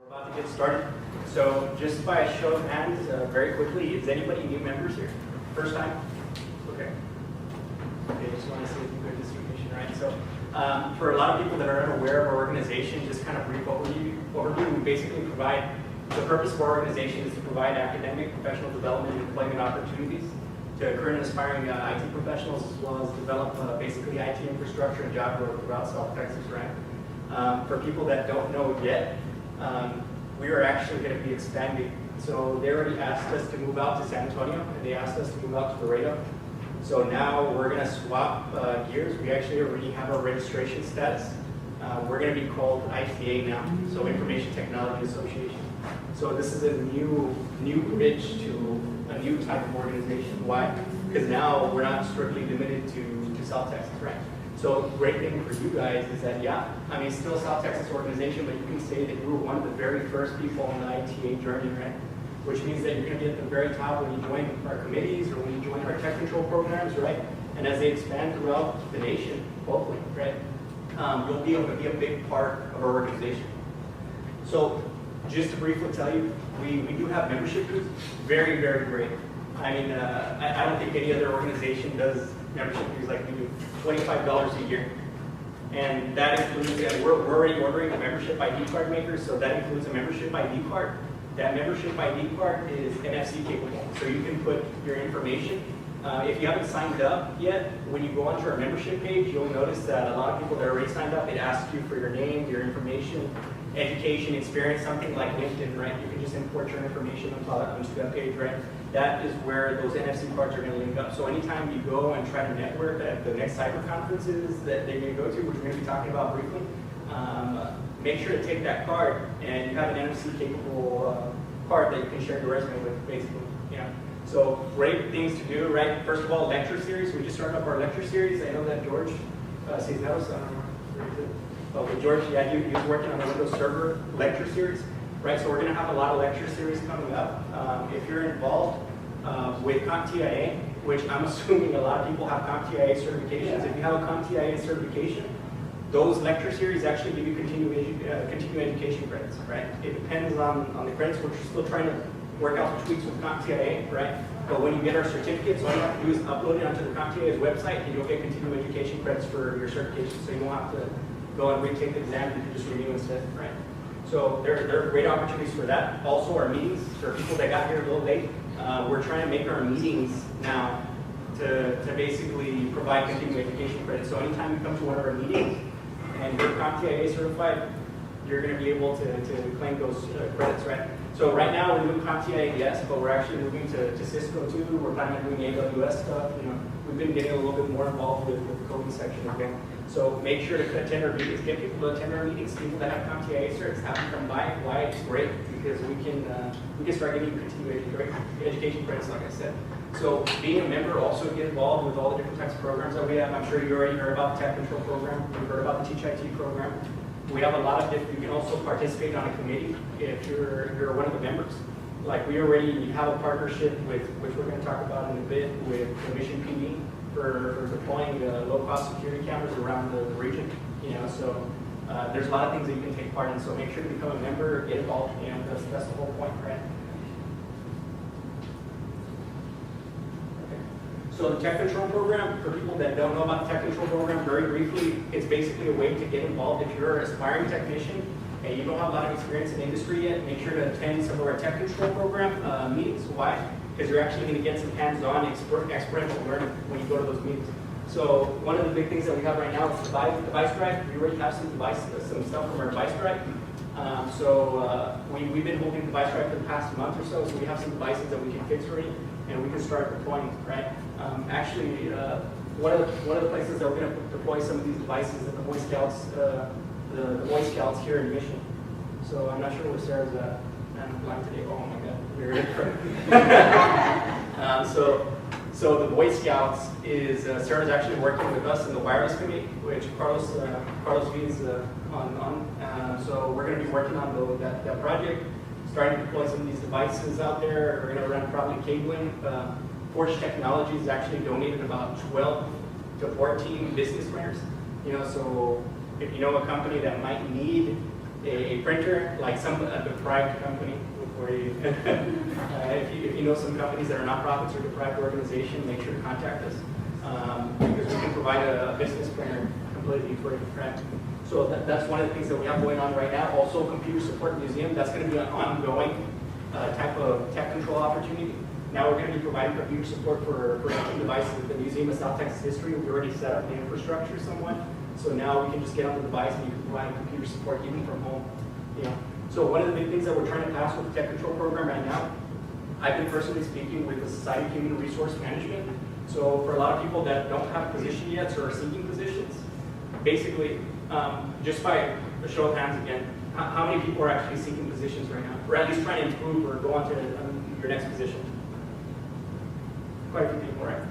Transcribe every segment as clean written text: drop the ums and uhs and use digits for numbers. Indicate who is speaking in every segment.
Speaker 1: We're about to get started. So just by a show of hands, very quickly, is anybody new members here? First time? Okay. Okay, just want to see if you good distribution, right? So for a lot of people that are unaware of our organization, just kind of brief overview, we basically provide, the purpose of our organization is to provide academic, professional development, and employment opportunities to current and aspiring IT professionals, as well as develop basically IT infrastructure and job growth throughout South Texas, right? For people that don't know yet, we are actually going to be expanding. So they already asked us to move out to San Antonio, and they asked us to move out to Laredo. So now we're going to swap gears. We actually already have our registration status. We're going to be called ITA now, so Information Technology Association. So this is a new bridge to a new type of organization. Why? Because now we're not strictly limited to South Texas, right? So great thing for you guys is that, yeah, I mean, still a South Texas organization, but you can say that you were one of the very first people on the ITA journey, right? Which means that you're going to be at the very top when you join our committees or when you join our tech control programs, right? And as they expand throughout the nation, hopefully, right? You'll be able to be a big part of our organization. So just to briefly tell you, we do have membership dues, very, very great. I mean, I don't think any other organization does membership dues like we do, $25 a year. And that includes, and we're already ordering a membership ID card maker, so that includes a membership ID card. That membership ID card is NFC capable, so you can put your information. If you haven't signed up yet, when you go onto our membership page, you'll notice that a lot of people that are already signed up, it asks you for your name, your information, education, experience, something like LinkedIn, right? You can just import your information onto that page, right? That is where those NFC cards are going to link up. So anytime you go and try to network at the next cyber conferences that they're going to go to, which we're going to be talking about briefly, make sure to take that card and you have an NFC capable card that you can share your resume with, basically. Yeah. So great things to do, right? First of all, lecture series. We just started up our lecture series. I know that George Cisneros, I don't know where is it? Okay, George, yeah, he was working on a Windows Server lecture series, right? So we're going to have a lot of lecture series coming up. If you're involved with CompTIA, which I'm assuming a lot of people have CompTIA certifications. If you have a CompTIA certification, those lecture series actually give you continuing education credits, right? It depends on the credits, which we're still trying to work out the tweaks with CompTIA, right? But when you get our certificates, all you have to do is upload it onto the CompTIA's website, and you'll get continuing education credits for your certification, so you won't have to go and retake the exam, you can just renew instead, right? So there are great opportunities for that. Also, our meetings, for people that got here a little late, we're trying to make our meetings now to basically provide continuing education credits. So anytime you come to one of our meetings and you're CompTIA certified, you're going to be able to claim those credits, right? So right now we're doing CompTIA, yes, but we're actually moving to Cisco too. We're planning on doing AWS stuff. You know, we've been getting a little bit more involved with the coding section again. So make sure to attend our meetings, get people to attend our meetings. People that have CompTIA certs, have them come by. Why? It's great because we can start getting you continuing education credits, like I said. So being a member, also get involved with all the different types of programs that we have. I'm sure you already heard about the Tech Control program. You've heard about the Teach IT program. We have a lot of different. You can also participate on a committee if you're one of the members. Like we already have a partnership with, which we're going to talk about in a bit, with the Mission PD for deploying low-cost security cameras around the region. You know, so there's a lot of things that you can take part in. So make sure to become a member, get involved. You know, that's the whole point, right? So the Tech Control program, for people that don't know about the Tech Control program, very briefly, it's basically a way to get involved. If you're an aspiring technician and you don't have a lot of experience in the industry yet, make sure to attend some of our Tech Control program meetings. Why? Because you're actually going to get some hands-on experiential learning when you go to those meetings. So one of the big things that we have right now is device drive. We already have some stuff from our device drive. We've been holding device drive for the past month or so we have some devices that we can fix already, and we can start deploying, right? One of the places that we're going to deploy some of these devices is the Boy Scouts, the Boy Scouts here in Mission. So I'm not sure where Sarah's at. I'm blind today. Oh my God, we're in. So the Boy Scouts is Sarah's actually working with us in the wireless committee, which Carlos V is on. So we're going to be working on that project, starting to deploy some of these devices out there. We're going to run probably cabling. Forge Technologies actually donated about 12 to 14 business printers. You know, so if you know a company that might need a printer, like some deprived company, where you, if you know some companies that are nonprofits or deprived organization, make sure to contact us, because we can provide a business printer completely free, right? So that's one of the things that we have going on right now. Also, computer support museum, that's going to be an ongoing type of tech control opportunity. Now we're going to be providing computer support for teaching devices at the Museum of South Texas History. We already set up the infrastructure somewhat. So now we can just get on the device and you can provide computer support even from home. So one of the big things that we're trying to pass with the tech control program right now, I've been personally speaking with the Society of Human Resource Management. So for a lot of people that don't have a position yet or are seeking positions, basically, just by a show of hands again, how many people are actually seeking positions right now? Or at least trying to improve or go on to your next position? Quite a few people, right?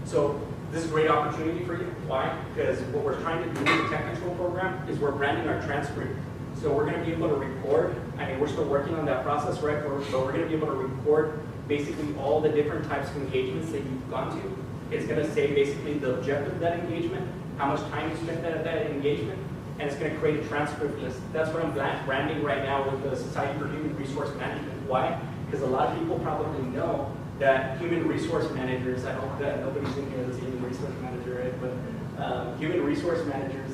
Speaker 1: So this is a great opportunity for you. Why? Because what we're trying to do with the tech control program is we're branding our transcript. So we're going to be able to record, I mean, we're still working on that process, right? But we're going to be able to record basically all the different types of engagements that you've gone to. It's going to say basically the objective of that engagement, how much time you spent at that engagement, and it's going to create a transcript list. That's what I'm branding right now with the Society for Human Resource Management. Why? Because a lot of people probably know that human resource managers, I hope that nobody's in here that's a human resource manager, right? But human resource managers,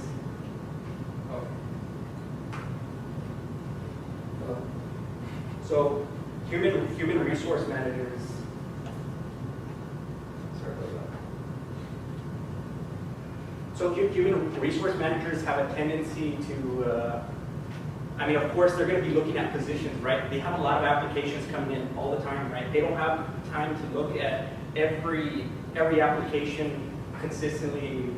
Speaker 1: so human resource managers, sorry about that. So human resource managers have a tendency to, I mean, of course, they're going to be looking at positions, right? They have a lot of applications coming in all the time, right? They don't have time to look at every application consistently,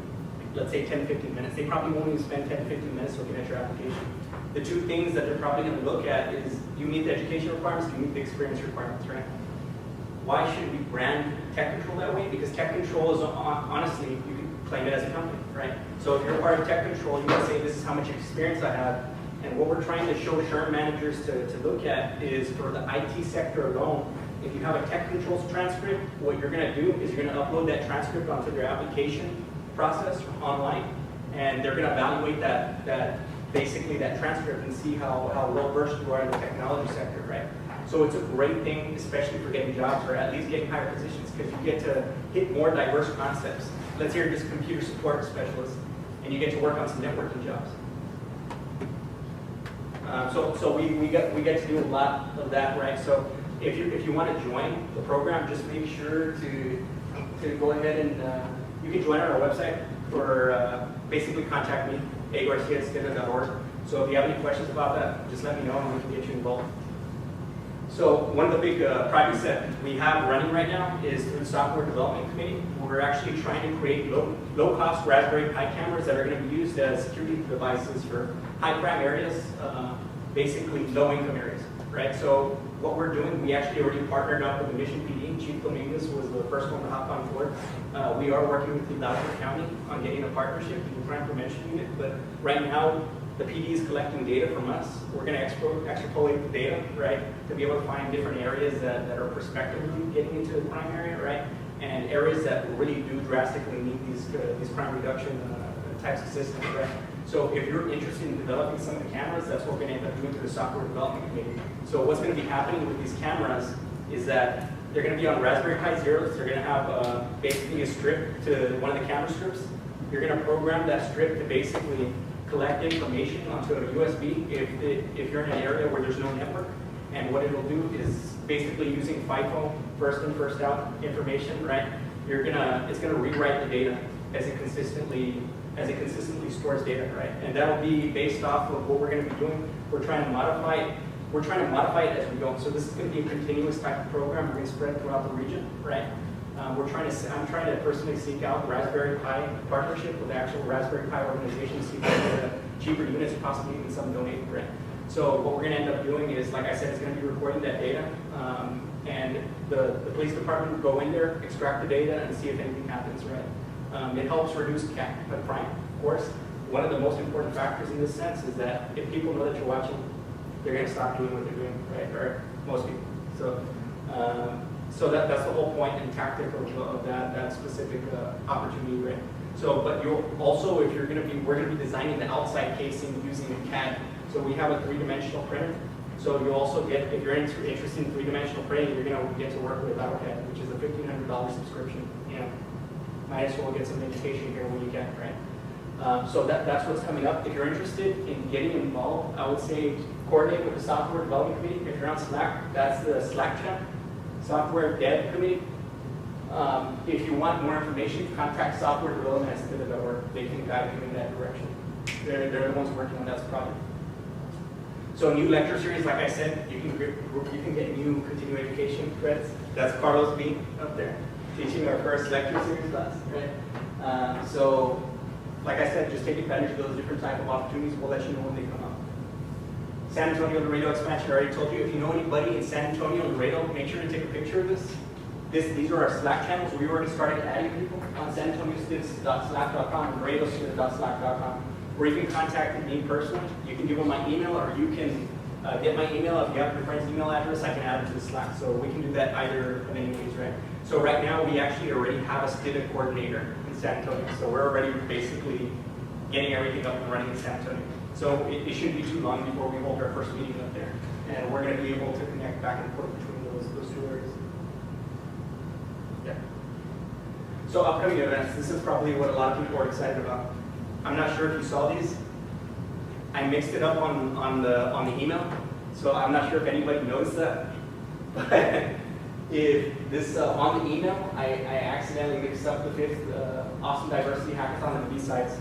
Speaker 1: let's say 10, 15 minutes. They probably won't even spend 10, 15 minutes looking at your application. The two things that they're probably going to look at is, do you meet the education requirements, do you meet the experience requirements, right? Why should we brand tech control that way? Because tech control is, honestly, you can claim it as a company, right? So if you're part of tech control, you can say, this is how much experience I have. And what we're trying to show SHRM managers to look at is for the IT sector alone, if you have a tech controls transcript, what you're going to do is you're going to upload that transcript onto their application process online, and they're going to evaluate that basically that transcript and see how well versed you are in the technology sector, right? So it's a great thing, especially for getting jobs or at least getting higher positions, because you get to hit more diverse concepts. Let's say you're just a computer support specialist, and you get to work on some networking jobs. So we get to do a lot of that, right? So if you want to join the program, just make sure to go ahead and you can join on our website or basically contact me, agarcia@stidda.org. So if you have any questions about that, just let me know and we can get you involved. So one of the big projects that we have running right now is through the Software Development Committee. We're actually trying to create low-cost Raspberry Pi cameras that are going to be used as security devices for high-crime areas, basically low-income areas, right? So what we're doing, we actually already partnered up with the Mission PD. Chief Dominguez was the first one to hop on board. We are working with Hidalgo County on getting a partnership in the crime prevention unit, but right now, the PD is collecting data from us. We're going to extrapolate the data, right, to be able to find different areas that are prospectively getting into the crime area, right, and areas that really do drastically need these crime reduction types of systems, right. So if you're interested in developing some of the cameras, that's what we're going to end up doing through the Software Development Committee. So what's going to be happening with these cameras is that they're going to be on Raspberry Pi Zeros. They're going to have basically a strip to one of the camera strips. You're going to program that strip to basically collect information onto a USB if you're in an area where there's no network. And what it'll do is basically using FIFO, first in, first out information, right? It's gonna rewrite the data as it consistently stores data, right? And that'll be based off of what we're gonna be doing. We're trying to modify it as we go. So this is gonna be a continuous type of program. We're gonna spread throughout the region, right? I'm trying to personally seek out Raspberry Pi partnership with the actual Raspberry Pi organization to see if we can get cheaper units, possibly even some donated grant. So what we're going to end up doing is, like I said, it's going to be recording that data, and the police department will go in there, extract the data, and see if anything happens, right? It helps reduce crime, of course. One of the most important factors in this sense is that if people know that you're watching, they're going to stop doing what they're doing, right? Or most people. So that's the whole point and tactic of that specific opportunity, right? So, but you'll also, if you're going to be, we're going to be designing the outside casing using CAD. So we have a 3-dimensional printer. So you also get, if you're interested in 3-dimensional printing, you're going to get to work with AutoCAD, which is a $1,500 subscription. Might as well get some education here when you can, right? So that's what's coming up. If you're interested in getting involved, I would say coordinate with the Software Development Committee. If you're on Slack, that's the Slack channel, Software Dev Committee. If you want more information, contact Software Development at STIDA.org. They can guide you in that direction. They're the ones working on that project. So new lecture series, like I said, you can get new continuing education credits. That's Carlos B up there, teaching our first lecture series class, right? So, like I said, just take advantage of those different type of opportunities. We'll let you know when they come up. San Antonio Laredo expansion, I already told you. If you know anybody in San Antonio Laredo, make sure to take a picture of this. These are our Slack channels. We already started adding people on San Antonio Students.slack.com and Laredo Students.slack.com. Or you can contact me personally. You can give them my email, or you can get my email. If you have your friend's email address, I can add it to the Slack. So we can do that either of any ways, right? So right now, we actually already have a STIDA coordinator in San Antonio. So we're already basically getting everything up and running in San Antonio. So it shouldn't be too long before we hold our first meeting up there. And we're going to be able to connect back and forth between those two areas. Yeah. So upcoming events, this is probably what a lot of people are excited about. I'm not sure if you saw these. I mixed it up on the email, so I'm not sure if anybody noticed that. But if this on the email, I accidentally mixed up the 5th Austin Diversity Hackathon and the B-sides.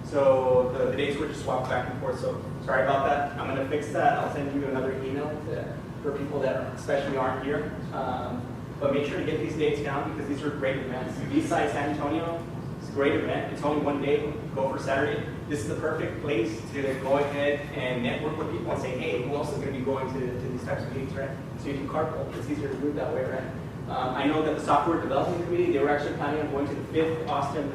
Speaker 1: So the dates were just swapped back and forth. So sorry about that. I'm going to fix that. I'll send you another email for people that especially aren't here. But make sure to get these dates down because these are great events. B-side San Antonio. It's a great event. It's only one day. Go for Saturday. This is the perfect place to go ahead and network with people and say, hey, who else is going to be going to these types of meetings, right? So you can carpool. It's easier to do it that way, right? I know that the Software Development Committee, they were actually planning on going to the 5th Austin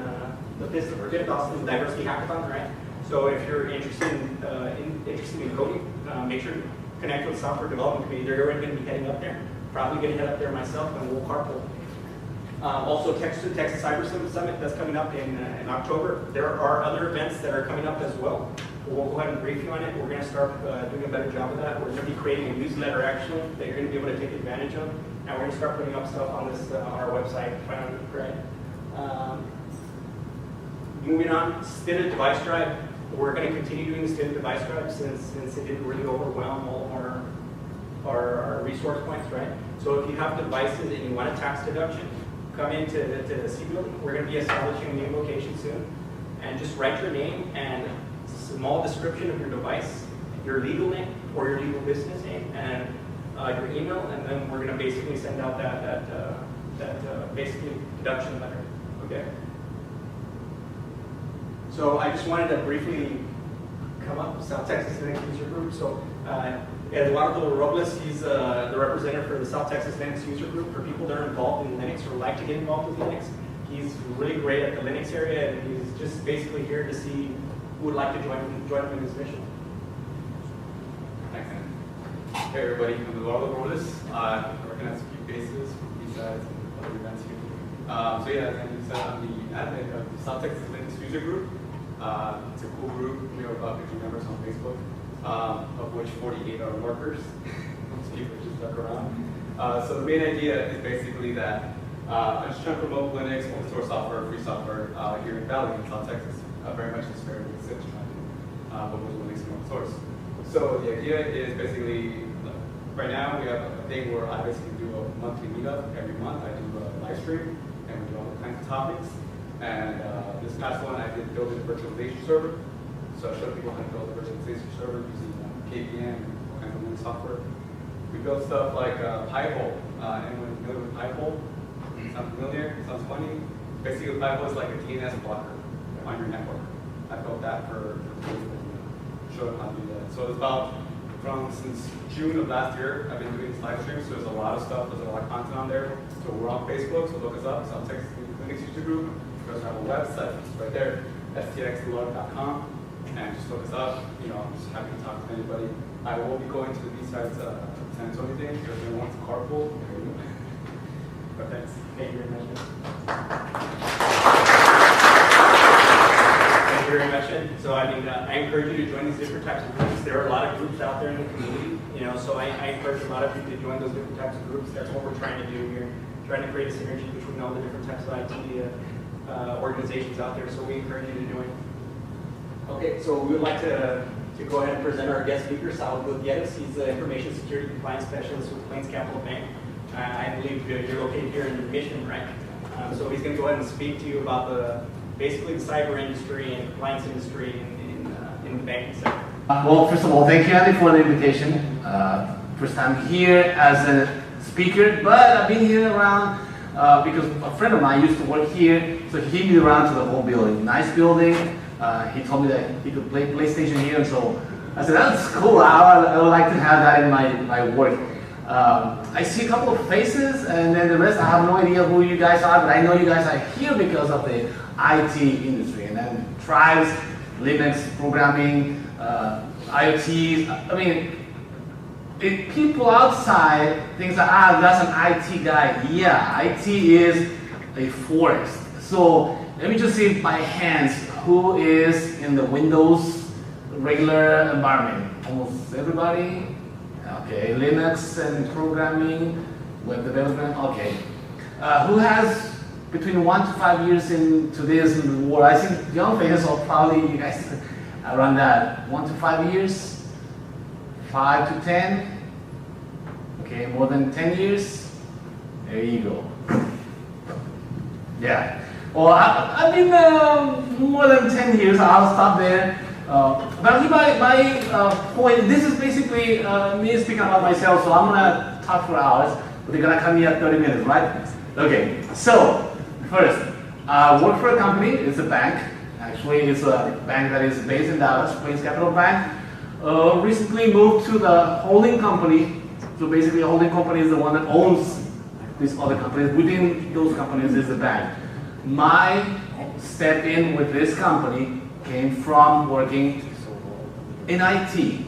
Speaker 1: Diversity Hackathon, right? So if you're interested in coding, make sure to connect with the Software Development Committee. They're already going to be heading up there. Probably going to head up there myself, and we'll carpool. Also, Texas Cyber Summit that's coming up in October. There are other events that are coming up as well. We'll go ahead and brief you on it. We're going to start doing a better job of that. We're going to be creating a newsletter actually that you're going to be able to take advantage of. And we're going to start putting up stuff on this on our website. Right? Moving on, STIDA Device Drive. We're going to continue doing the STIDA Device Drive since it didn't really overwhelm all of our resource points, right? So if you have devices and you want a tax deduction, come into the C building. We're going to be establishing a new location soon. And just write your name and a small description of your device, your legal name or your legal business name, and your email, and then we're going to basically send out that basically deduction letter. Okay? So I just wanted to briefly come up with South Texas Linux User Group. So Eduardo Robles, he's the representative for the South Texas Linux User Group for people that are involved in Linux or like to get involved with Linux. He's really great at the Linux area, and he's just basically here to see who would like to join him in his mission.
Speaker 2: Excellent. Hey everybody, I'm Eduardo Robles. I organize a few bases for B-sides and other events here. So yeah, as Andrew said, I'm the admin of the South Texas Linux User Group. It's a cool group. We have about 50 members on Facebook, of which 48 are workers. Most people are just stuck around. So the main idea is basically that I'm just trying to promote Linux, open source software, free software here in Valley, in South Texas. Very much in spirit with Civ trying to promote Linux and open source. So the idea is basically, right now we have a thing where I basically do a monthly meetup every month. I do a live stream, and we do all kinds of topics. And this past one, I did build a virtualization server. So I showed people how to build a virtualization server using KVM and all kinds of Linux software. We built stuff like Pipe-hole. Anyone familiar with Pipe-hole? Sounds familiar? Sounds funny? Basically, Pipe-hole is like a DNS blocker on your network. I built that for people to show them how to do that. So it's about since June of last year, I've been doing these live streams. So there's a lot of stuff, there's a lot of content on there. So we're on Facebook, so look us up. South Texas Linux User Group. We also have a website, it's right there, stxlog.com. And just look us up. You know, I'm just happy to talk to anybody. I will be going to the B-sides San Antonio thing, so if anyone wants to carpool, there you go. But thanks.
Speaker 1: Thank you very much. Thank you very much. mentioned, so I mean, I encourage you to join these different types of groups. There are a lot of groups out there in the community, so I encourage a lot of you to join those different types of groups. That's what we're trying to do here, trying to create a synergy between all the different types of IT organizations out there, so we encourage you to join. Okay, so we would like to go ahead and present our guest speaker, Sal Gutierrez. He's the Information Security Compliance Specialist with Plains Capital Bank. I believe you're located here in Mission, right? So he's going to go ahead and speak to you about basically the cyber industry and compliance industry in the banking sector.
Speaker 3: Well, first of all, thank you, Andy, for the invitation. First time here as a speaker, but I've been here around because a friend of mine used to work here, so he gave me around to the whole building. Nice building. He told me that he could play PlayStation here, and so I said, that's cool. I would like to have that in my work. I see a couple of faces, and then the rest, I have no idea who you guys are, but I know you guys are here because of the IT industry, and then tribes, Linux programming, IoT. I mean, if people outside think that, that's an IT guy. Yeah, IT is a forest. So let me just see by hands who is in the Windows regular environment. Almost everybody. Okay, Linux and programming, web development. Okay, who has between 1 to 5 years into this world? I think young faces are probably you guys around that 1 to 5 years, 5 to 10. Okay, more than 10 years. There you go. Yeah. Well, I've been more than 10 years. I'll stop there. But my point, this is basically me speaking about myself, so I'm going to talk for hours, but they're going to cut me at 30 minutes, right? Okay, so first, I work for a company. It's a bank. Actually, it's a bank that is based in Dallas, Plains Capital Bank. Recently moved to the holding company. So basically, a holding company is the one that owns these other companies. Within those companies is the bank. My step in with this company came from working in IT.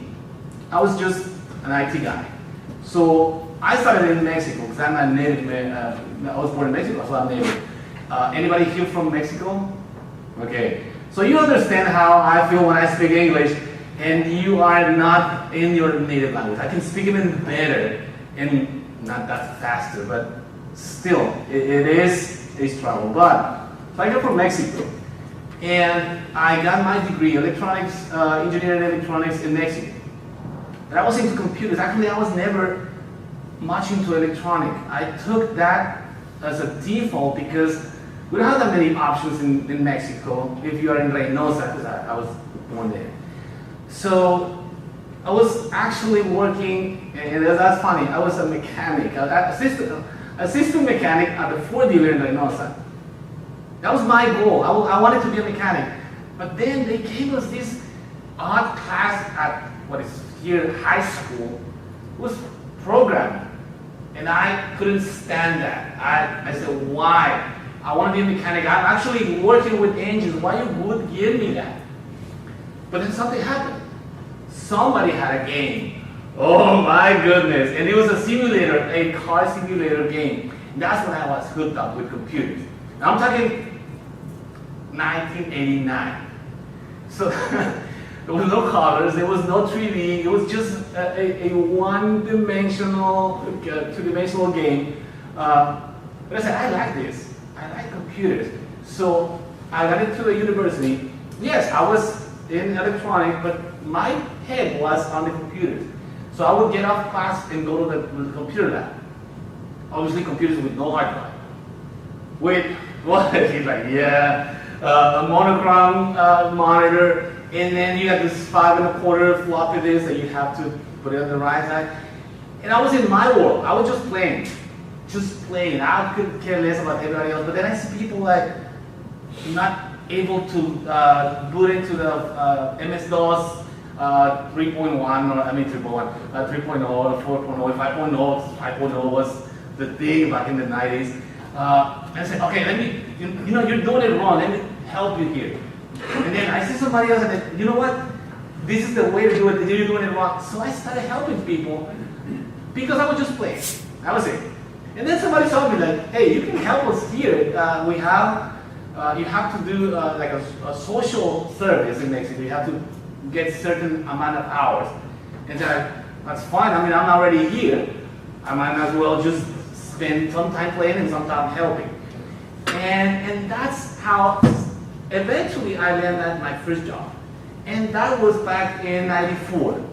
Speaker 3: I was just an IT guy. So I started in Mexico because I'm a native. I was born in Mexico, so I'm native. Anybody here from Mexico? Okay. So you understand how I feel when I speak English, and you are not in your native language. I can speak even better and not that faster, but still, it is a struggle. But so I come from Mexico. And I got my degree, electronics, engineering electronics in Mexico. And I was into computers. Actually, I was never much into electronic. I took that as a default because we don't have that many options in Mexico if you are in Reynosa, because I was born there. So I was actually working, and that's funny, I was a mechanic, assistant mechanic at the Ford dealer in Reynosa. That was my goal. I wanted to be a mechanic. But then they gave us this odd class at what is here high school. It was programming. And I couldn't stand that. I said, why? I want to be a mechanic. I'm actually working with engines. Why you would give me that? But then something happened. Somebody had a game. Oh my goodness. And it was a simulator, a car simulator game. And that's when I was hooked up with computers. Now I'm talking 1989. So there was no colors, there was no 3D, it was just a one-dimensional, two-dimensional game. But I said, I like this. I like computers. So I got into the university. Yes, I was in electronics, but my head was on the computers. So I would get off class and go to the computer lab. Obviously computers with no hard drive. With what? He's like, yeah, a monochrome monitor, and then you got this 5 1/4 floppy disk that you have to put it on the right side. And I was in my world. I was just playing. I could care less about everybody else. But then I see people like not able to boot into the MS-DOS 3.1, or I mean 3.1, 3.0, 4.0, 5.0. 5.0 was the thing back in the 90s. And I said, okay, let me, you're doing it wrong. Let me help you here. And then I see somebody else and I said, you know what? This is the way to do it. You're doing it wrong. So I started helping people because I was just playing. That was it. And then somebody told me like, hey, you can help us here. We have you have to do like a social service in Mexico. You have to get certain amount of hours. And that's fine. I mean, I'm already here. I might as well just spend some time playing and some time helping. And that's how eventually I landed my first job. And that was back in '94.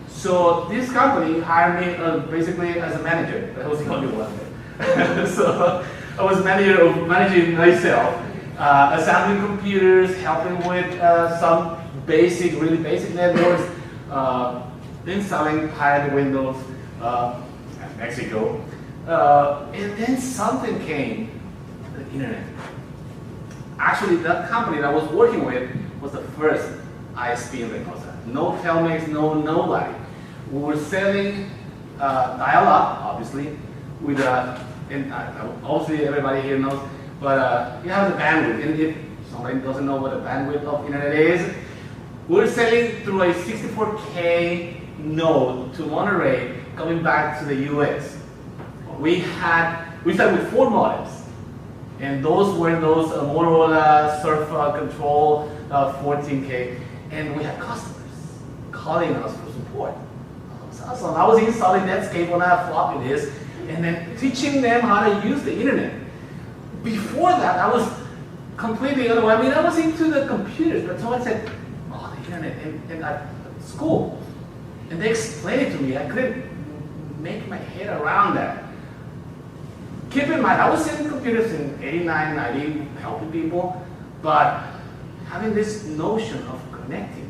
Speaker 3: So this company hired me basically as a manager. I was the only one there. So I was managing myself, assembling computers, helping with some really basic networks, installing pirate Windows in Mexico. And then something came, the internet. Actually, that company that I was working with was the first ISP in Reynosa. No Telmex, nobody. We were selling dial-up, obviously, with and obviously everybody here knows, but you have the bandwidth. And if somebody doesn't know what the bandwidth of internet is, we're selling through a 64K node to Monterey, coming back to the US. We started with 4 modems, and those were those Motorola Surf Control 14K, and we had customers calling us for support. Awesome. I was installing Netscape on that floppy disk, and then teaching them how to use the internet. Before that, I was completely otherwise. I mean, I was into the computers, but someone said, "Oh, the internet," and at school, and they explained it to me. I couldn't make my head around that. Keep in mind, I was selling computers in '89, '90, helping people, but having this notion of connecting.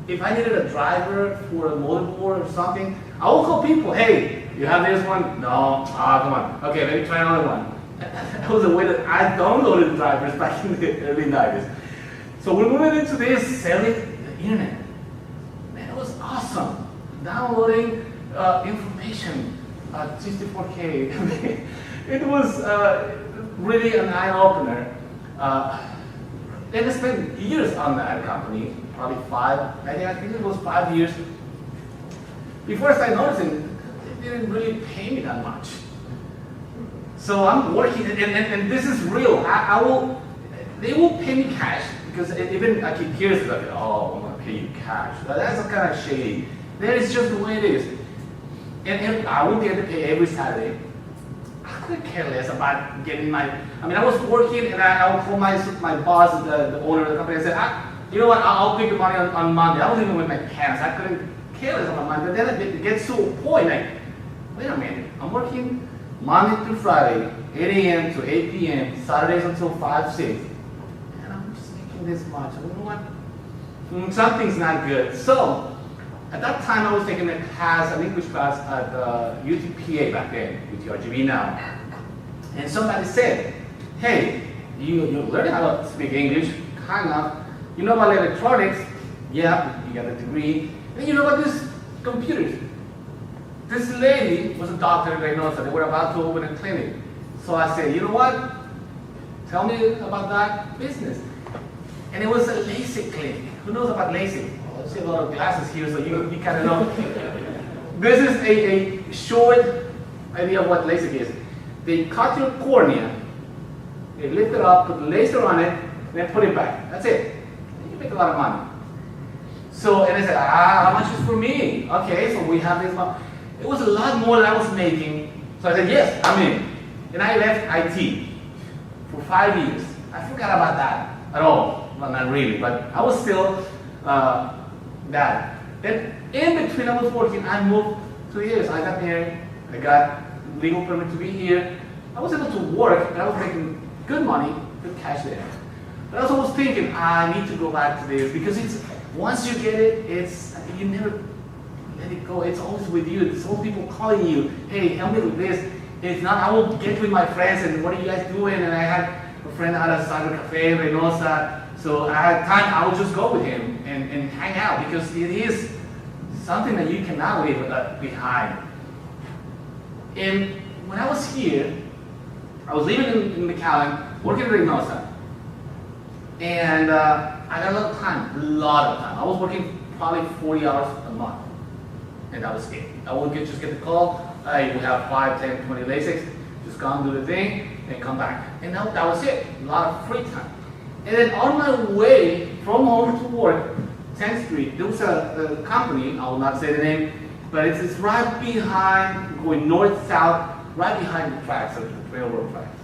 Speaker 3: If I needed a driver for a motherboard or something, I would call people, "Hey, you have this one?" "No." Come on. "Okay, let me try another one." That was the way that I downloaded drivers back in the early 90s. So we're moving into this selling the internet. Man, it was awesome. Downloading information at 64K. It was really an eye-opener. And I spent years on that company, probably 5, I think it was 5 years. Before I started noticing, they didn't really pay me that much. So I'm working, and this is real. They will pay me cash, because even I keep hearing like, "Oh, I'm gonna pay you cash." That's kind of shady. That is just the way it is. And I will get to pay every Saturday. I couldn't care less about getting I was working, and I would call my boss, the owner of the company, and say, "You know what, I'll pick the money on Monday." I was even with my parents. I couldn't care less about money. But then it gets to a point, like, wait a minute, I'm working Monday through Friday, 8 a.m. to 8 p.m., Saturdays until 5, 6. And I'm just making this much. You know what? Something's not good. So, at that time, I was taking a class, an English class at UTPA back then, UTRGV now. And somebody said, "Hey, you're learning how to speak English, kind of. You know about electronics?" "Yeah, you got a degree. And you know about these computers?" This lady was a doctor in Reynosa. They were about to open a clinic. So I said, "You know what? Tell me about that business." And it was a LASIK clinic. Who knows about LASIK? I see a lot of glasses here, so you kind of know. This is a short idea of what LASIK is. They cut your cornea, they lift it up, put laser on it, and then put it back. That's it. And you make a lot of money. So, and I said, "How much is for me?" "Okay, so we have this one." It was a lot more than I was making. So I said, "Yes, I'm in." And I left IT for 5 years. I forgot about that at all. Well, not really, but I was still that. Then in between I was working, I moved 2 years. I got married, I got legal permit to be here. I was able to work, and I was making good money, good cash there. But I was always thinking, I need to go back to this, because once you get it, you never let it go. It's always with you. There's always people calling you, "Hey, help me with this." If not, I will get with my friends and, "What are you guys doing?" And I had a friend out of Cyber Cafe in Reynosa, so I had time. I would just go with him and hang out, because it is something that you cannot leave behind. And when I was here, I was living in McAllen, working in Reynosa, and I got a lot of time. I was working probably 40 hours a month, and that was it. I would just get the call. "Hey, we have 5, 10, 20 LASIKs. Just come do the thing." and come back. And that was it, a lot of free time. And then on my way from home to work, 10th Street, there was a company, I will not say the name, but it's right behind, going north-south, right behind the tracks, of the railroad tracks.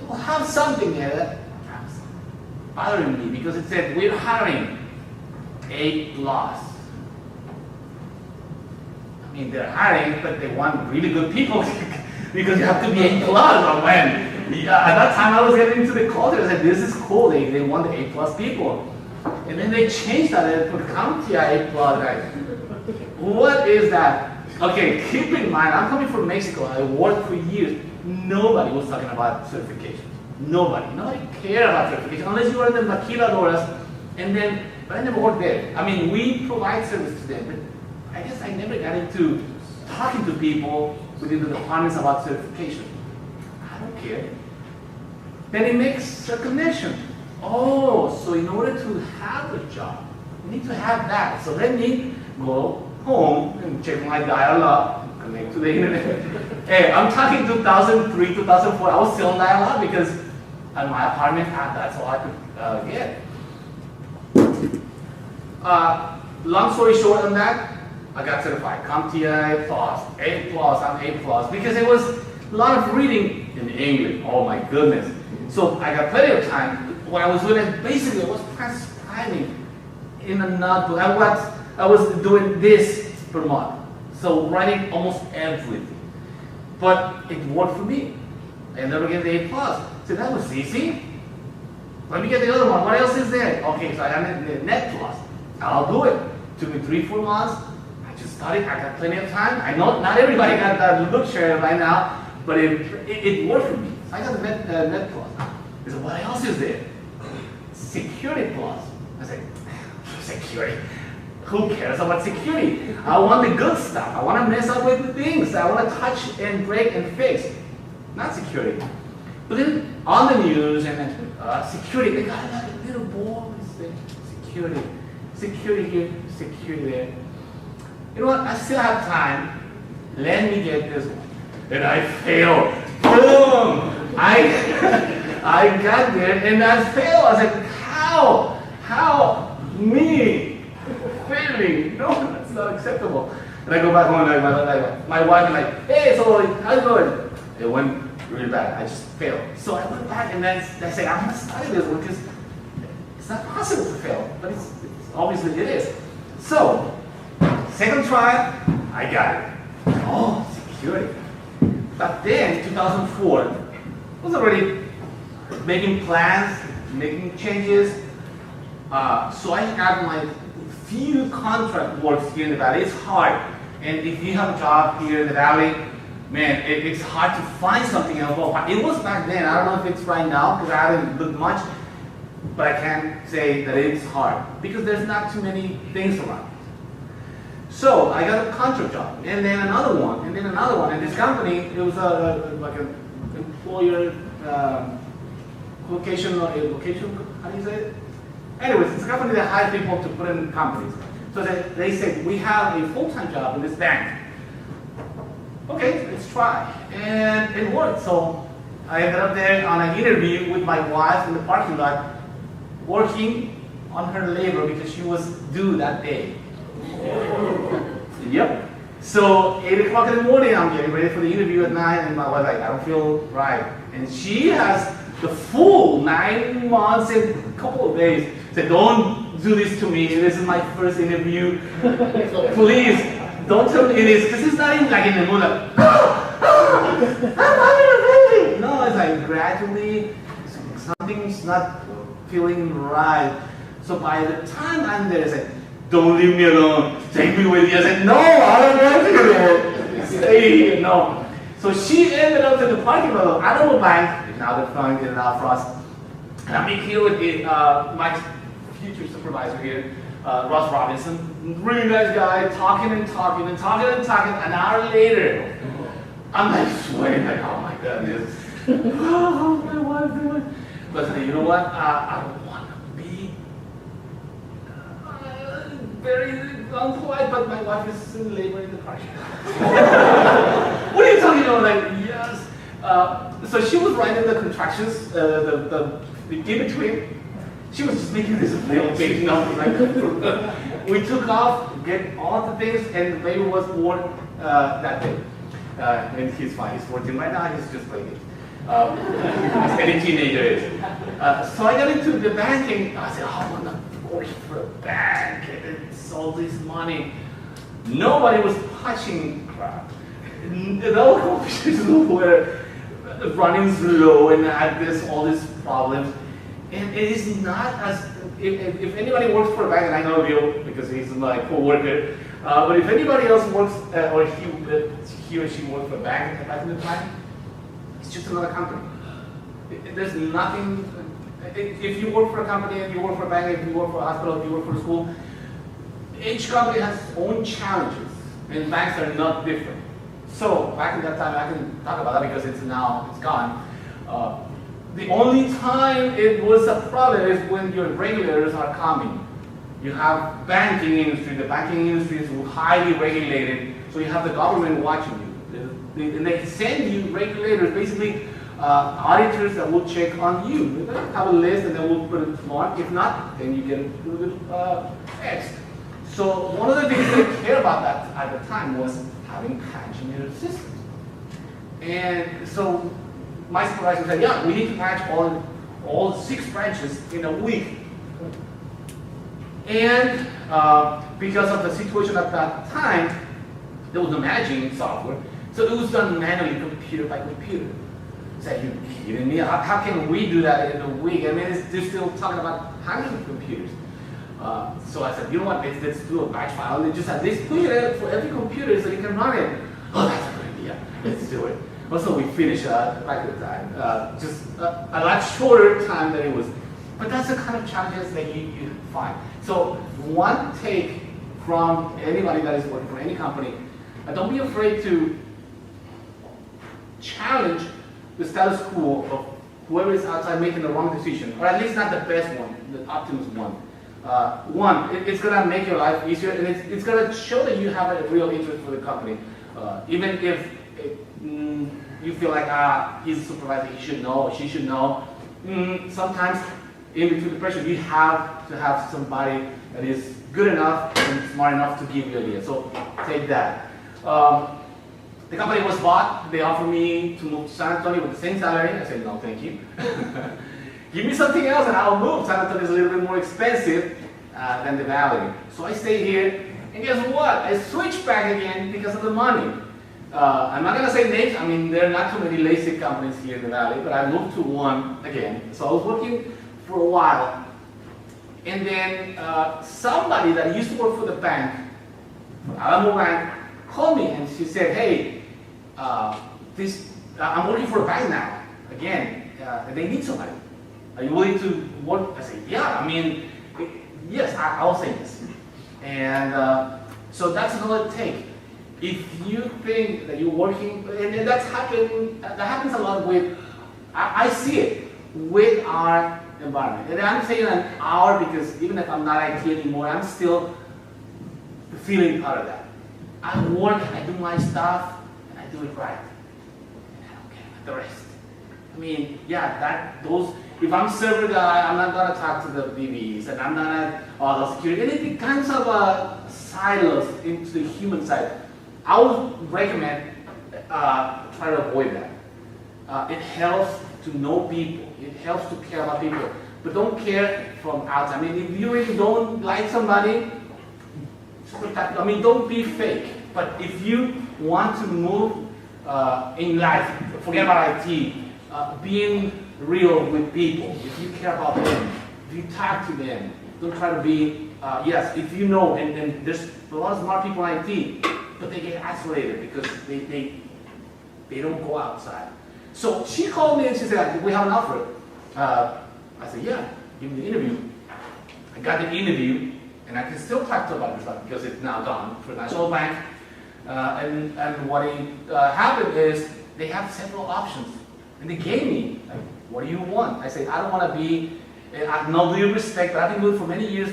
Speaker 3: It will have something there that was bothering me because it said, we're hiring A+. I mean, they're hiring, but they want really good people because you have to be A+. Or when at that time I was getting into the culture, I said, this is cool, they want the A+ people. And then they changed that and put CompTIA A+, guys. What is that? Okay, keep in mind, I'm coming from Mexico. I worked for years. Nobody was talking about certification. Nobody cared about certification unless you were in the maquiladoras. But I never worked there. I mean, we provide service to them, but I guess I never got into talking to people within the departments about certification. I don't care. Then it makes a connection. Oh, so in order to have a job, you need to have that. So let me go home and check my dial-up, connect to the internet. Hey, I'm talking 2003, 2004. I was still on dial-up because at my apartment, that's all I could get. Long story short on that, I got certified. CompTIA A+, I'm A+, because it was a lot of reading in English. Oh my goodness. So I got plenty of time. What I was doing, basically, I was transcribing in a notebook. I was doing this per month. So writing almost everything. But it worked for me. I never get the A+. So that was easy. Let me get the other one. What else is there? Okay, so I got the Net Plus. I'll do it. Took me 3-4 months. I just studied. I got plenty of time. I know not everybody got that look share right now, but it worked for me. So I got the Net Plus. I said, what else is there? Security Plus. I said, security? Who cares about security? I want the good stuff. I want to mess up with the things. I want to touch and break and fix. Not security. But then on the news and then security, they got like a little boys saying security. Security here, security there. You know what? I still have time. Let me get this one. And I failed. Boom! I got there and I failed. I was like, how? How? Me? Failing? No, that's not acceptable. And I go back home and my wife is like, hey, so how's it going? It went really bad. I just failed. So I went back and then I said, I'm going to study this one because it's not possible to fail. But it's obviously it is. So, second try, I got it. Oh, security. But then, 2004, I was already making plans, making changes. So I had my few contract works here in the Valley. It's hard. And if you have a job here in the Valley, man, it's hard to find something else. Well, it was back then. I don't know if it's right now because I haven't looked much. But I can say that it's hard because there's not too many things around. So I got a contract job, and then another one, and then another one. And this company, it was like an employer location, how do you say it? Anyways, it's a company that hires people to put in companies. So they said, we have a full-time job in this bank. Okay, let's try. And it worked. So I ended up there on an interview with my wife in the parking lot, working on her labor because she was due that day. Yep. So 8 o'clock in the morning, I'm getting ready for the interview at 9, and my wife's like, I don't feel right. And she has the full 9 months and a couple of days. Said, don't do this to me. This is my first interview. Please, don't tell me this, because it's not even like in the mood like, I'm having a baby. No, it's like gradually, something's not feeling right. So by the time I'm there, I said, don't leave me alone. Take me with you. I said, no, I don't want to. Stay here. No. So she ended up in the parking lot of Animal Bank. Now they're throwing it out for us. And I'm here with my future supervisor here, Ross Robinson. Really nice guy, talking and talking and talking and talking. An hour later, I'm like sweating, like, oh my goodness. Oh, my wife doing? But I said, you know what? I don't want to be very unpolite, but my wife is in labor in the parking lot. What are you talking about? Like, yes. So she was writing the contractions, the in-between. She was just making this little big number. Like, we took off, get all the things, and the baby was born that day. And he's fine. He's 14 right now. He's just playing it. As any teenager is. So I got into the banking. I said, oh, I want to work for a bank. And it's all this money. Nobody was touching crap. The whole computers were running slow and had all these problems. And it is not as, if anybody works for a bank, and I know Leo because he's my co-worker, but if anybody else works, or he or she works for a bank back in the time, it's just another company. There's nothing, if you work for a company, if you work for a bank, if you work for a hospital, if you work for a school, each company has its own challenges, and banks are not different. So back in that time, I can talk about that because it's gone. The only time it was a problem is when your regulators are coming. You have banking industry. The banking industry is highly regulated, so you have the government watching you. And they send you regulators, basically auditors that will check on you. They have a list and they will put a mark. If not, then you get a little bit X. So one of the things they care about that at the time was having patch in your system. And so my supervisor said, yeah, we need to patch all 6 branches in a week. And because of the situation at that time, there was no managing software, so it was done manually, computer by computer. So you kidding me? How can we do that in a week? I mean, they're still talking about hundreds of computers. So I said, you know what, let's do a batch file. And just at least push it for every computer so you can run it. Oh, that's a good idea. Let's do it. Also, we finished back at the time. Just a lot shorter time than it was. But that's the kind of challenges that you find. So one take from anybody that is working for any company, don't be afraid to challenge the status quo of whoever is outside making the wrong decision, or at least not the best one, the optimist one. It's going to make your life easier, and it's going to show that you have a real interest for the company. Even if you feel like, he's a supervisor, he should know, or she should know. Sometimes, in between the pressure, you have to have somebody that is good enough and smart enough to give you ideas. So take that. The company was bought. They offered me to move to San Antonio with the same salary. I said, no, thank you. Give me something else and I'll move. San Antonio is a little bit more expensive than the Valley. So I stayed here, and guess what? I switched back again because of the money. I'm not going to say names. I mean, there are not too many LASIK companies here in the Valley, but I moved to one again. So I was working for a while. And then somebody that used to work for the bank, Alamo Bank, called me and she said, hey, I'm working for a bank now, again, they need somebody. Are you willing to work? I said, yeah, I mean, yes, I'll say yes. And so that's another take. If you think that you're working, and that happens a lot with, I see it with our environment. And I'm saying an hour because even if I'm not IT anymore, I'm still feeling part of that. I work, I do my stuff, and I do it right. And I don't care about the rest. I mean, yeah, if I'm server guy, I'm not gonna talk to the DBs, and I'm not the security. Anything kinds of silos into the human side. I would recommend try to avoid that. It helps to know people. It helps to care about people. But don't care from outside. I mean, if you really don't like somebody, don't be fake. But if you want to move in life, forget about IT, being real with people. If you care about them, if you talk to them, don't try to be, yes, if you know, and there's a lot of smart people in IT, but they get isolated because they don't go outside. So she called me and she said, we have an offer. I said, yeah, give me the interview. I got the interview, and I can still talk to about this stuff because it's now gone for National Bank. And what happened is they have several options. And they gave me, like, what do you want? I said, I don't want to be, no due respect, but I've been doing it for many years,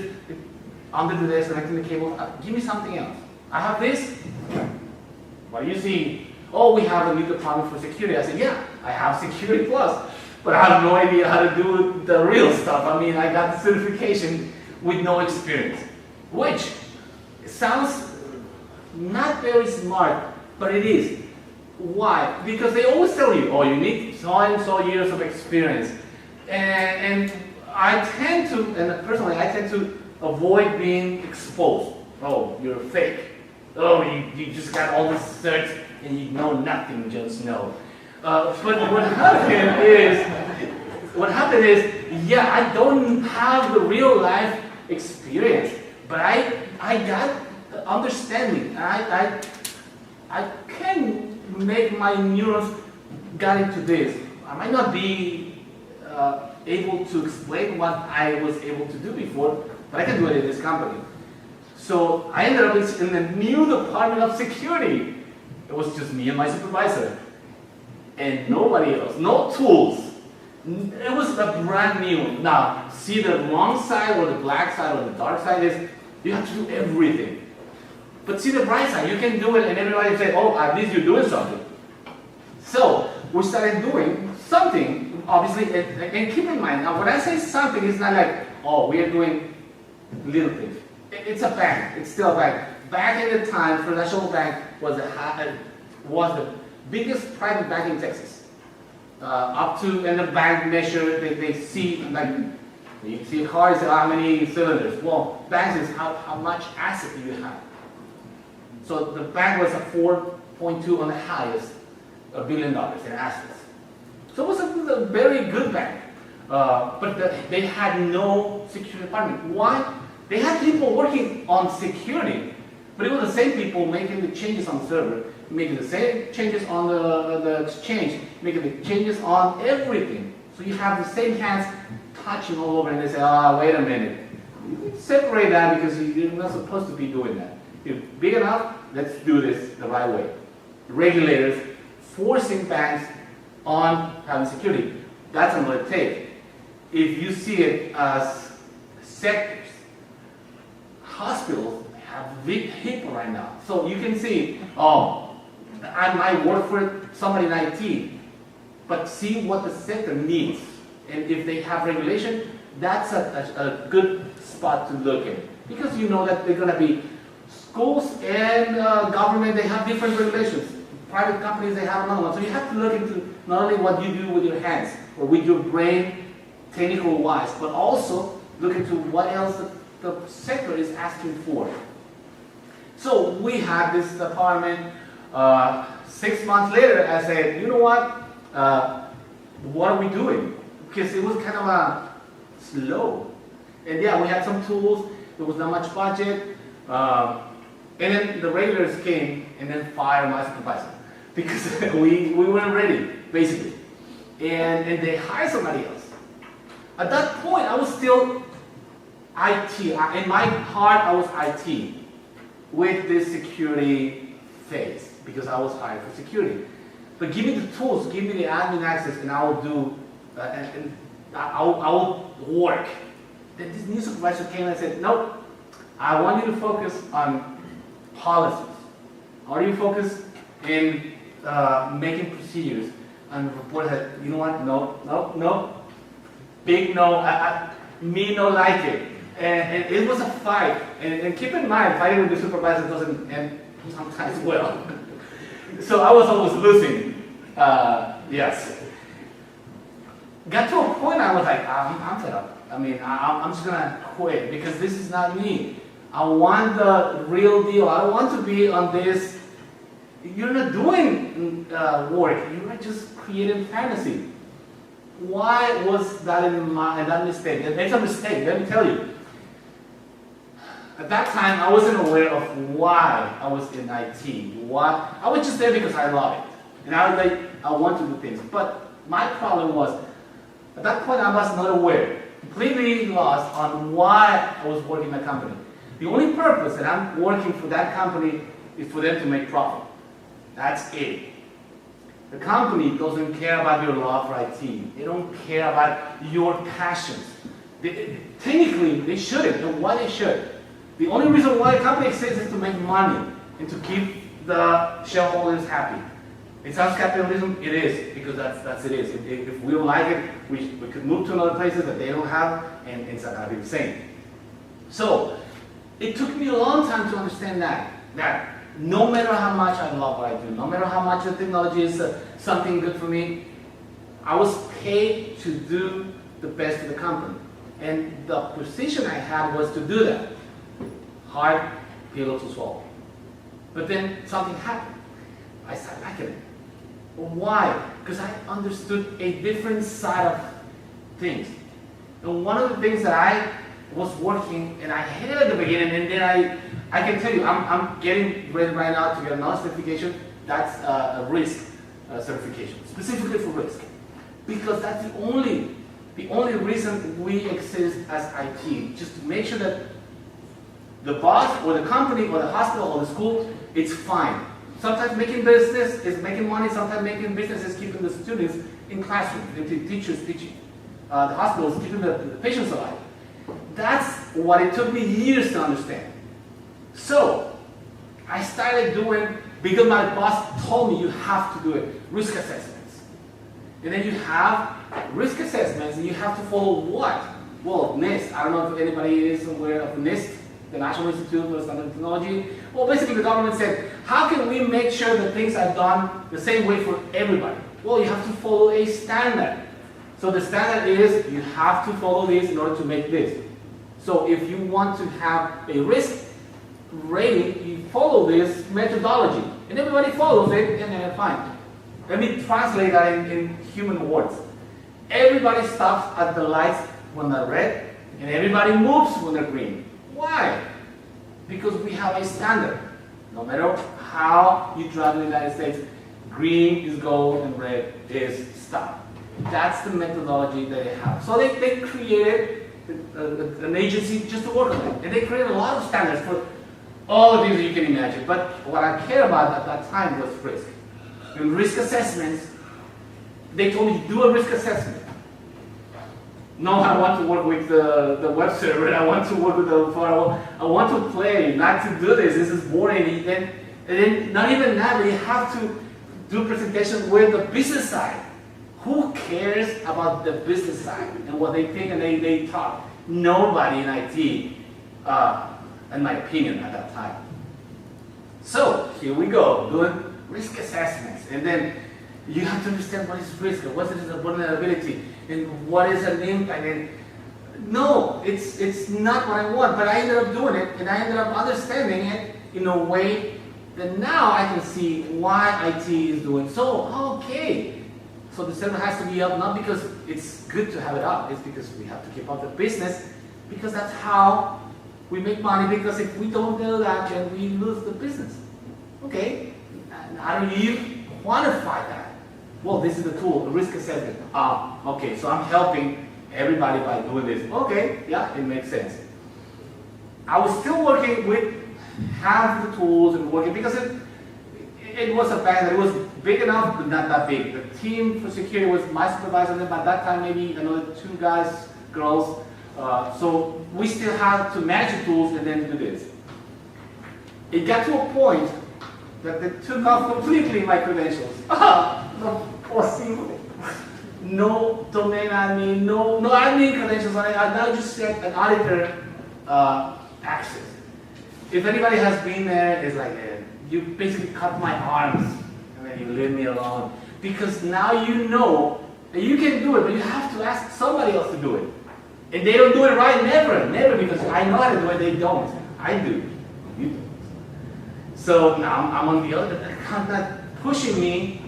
Speaker 3: under the desk, connecting the cable. Give me something else. I have this. What do you see? oh, we have a new department for security. I said, yeah, I have Security Plus, but I have no idea how to do the real stuff. I mean, I got the certification with no experience, which sounds not very smart, but it is. Why? Because they always tell you, oh, you need so and so years of experience. And I tend to, and personally, I tend to avoid being exposed. Oh, you're fake. Oh, you just got all this certs and you know nothing, just know. But what happened is, yeah, I don't have the real life experience, but I got the understanding. I can make my neurons got into this. I might not be able to explain what I was able to do before, but I can do it in this company. So I ended up in the new department of security. It was just me and my supervisor. And nobody else, no tools. It was a brand new. Now, see the wrong side or the black side or the dark side is, you have to do everything. But see the bright side, you can do it and everybody say, oh, at least you're doing something. So, we started doing something, obviously, and keep in mind, now when I say something, it's not like, oh, we are doing little things. It's a bank, it's still a bank. Back in the time, National Bank was the biggest private bank in Texas. Up to, and the bank measure, they see, like, you see a car, you say how many cylinders. Well, banks is how much asset you have. So the bank was at 4.2 on the highest, $1 billion in assets. So it was a very good bank. But they had no security department. Why? They had people working on security, but it was the same people making the changes on the server, making the same changes on the exchange, making the changes on everything. So you have the same hands touching all over, and they say, oh, wait a minute. You can separate that because you're not supposed to be doing that. You're big enough, let's do this the right way. Regulators forcing banks on having security. That's another take. If you see it as sectors, hospitals have big people right now. So you can see, oh, I might work for somebody in IT, but see what the sector needs. And if they have regulation, that's a good spot to look at. Because you know that they're going to be schools and government, they have different regulations. Private companies, they have another one. So you have to look into not only what you do with your hands or with your brain, technical wise, but also look into what else the sector is asking for. So we had this department. 6 months later, I said, you know what are we doing? Because it was kind of slow. And yeah, we had some tools. There was not much budget. And then the regulars came and then fired my supervisor because we weren't ready, basically. And they hired somebody else. At that point, I was still IT. In my heart, I was IT with this security phase because I was hired for security. But give me the tools, give me the admin access, and I will do, and I will work. Then this new supervisor came and said, nope, I want you to focus on policies. I want you to focus in making procedures and report that, you know what, no. Big no, me no like it. And it was a fight. And keep in mind, fighting with the supervisor doesn't end sometimes well. So I was always losing. Yes. Got to a point I was like, I'm fed up. I mean, I'm just going to quit because this is not me. I want the real deal. I don't want to be on this. You're not doing work. You're just creating fantasy. Why was that that mistake? It's a mistake, let me tell you. At that time, I wasn't aware of why I was in IT. Why? I was just there because I love it. And I was like, I want to do things. But my problem was, at that point, I was not aware, completely lost on why I was working in a company. The only purpose that I'm working for that company is for them to make profit. That's it. The company doesn't care about your love for IT. They don't care about your passions. Technically, they shouldn't. And why they should? The only reason why a company exists is to make money and to keep the shareholders happy. It sounds capitalism, it is, because that's it is. If we don't like it, we could move to another places that they don't have, and it's not gonna be the same. So, it took me a long time to understand that no matter how much I love what I do, no matter how much the technology is something good for me, I was paid to do the best for the company. And the position I had was to do that. Hard pill to swallow. But then something happened. I started liking it. Why? Because I understood a different side of things. And one of the things that I was working, and I hated at the beginning, and then I can tell you, I'm getting ready right now to get another certification. That's a risk certification, specifically for risk. Because that's the only reason we exist as IT, just to make sure that the boss or the company or the hospital or the school, it's fine. Sometimes making business is making money, sometimes making business is keeping the students in classrooms, the teachers teaching. The hospital is keeping the patients alive. That's what it took me years to understand. So, I started doing, because my boss told me you have to do it, risk assessments. And then you have risk assessments and you have to follow what? Well, NIST. I don't know if anybody is aware of NIST, the National Institute for Standard Technology. Well, basically the government said, how can we make sure that things are done the same way for everybody? Well, you have to follow a standard. So the standard is you have to follow this in order to make this. So if you want to have a risk rating, you follow this methodology. And everybody follows it, and then fine. Let me translate that in human words. Everybody stops at the lights when they're red, and everybody moves when they're green. Why? Because we have a standard. No matter how you drive in the United States, green is go and red is stop. That's the methodology that they have. So they created an agency just to work on it. And they created a lot of standards for all the things that you can imagine. But what I care about at that time was risk. In risk assessments, they told me, do a risk assessment. No, I want to work with the web server. I want to work with the firewall. I want to play, not to do this. This is boring. And then not even that, they have to do presentations with the business side. Who cares about the business side and what they think and they talk? Nobody in IT, in my opinion, at that time. So here we go, doing risk assessments. And then you have to understand what is risk, and what is a vulnerability, and what is an impact. And no, it's not what I want, but I ended up doing it, and I ended up understanding it in a way that now I can see why IT is doing so. Okay, so the server has to be up, not because it's good to have it up, it's because we have to keep up the business, because that's how we make money, because if we don't do that, then we lose the business. Okay, and how do you quantify that? Well, this is the tool, the risk assessment. Okay, so I'm helping everybody by doing this. Okay, yeah, it makes sense. I was still working with half the tools and working, because it was a bank that it was big enough, but not that big. The team for security was my supervisor, and then by that time maybe another 2 guys, girls. So we still had to manage the tools and then do this. It got to a point that they took off completely my credentials. No domain admin, no admin credentials on it. I now just set an auditor access. If anybody has been there, it's like you basically cut my arms and then you leave me alone. Because now you know that you can do it, but you have to ask somebody else to do it. And they don't do it right, never, because I know how to do it, they don't. I do, you don't. So now I'm on the other, they're kind of pushing me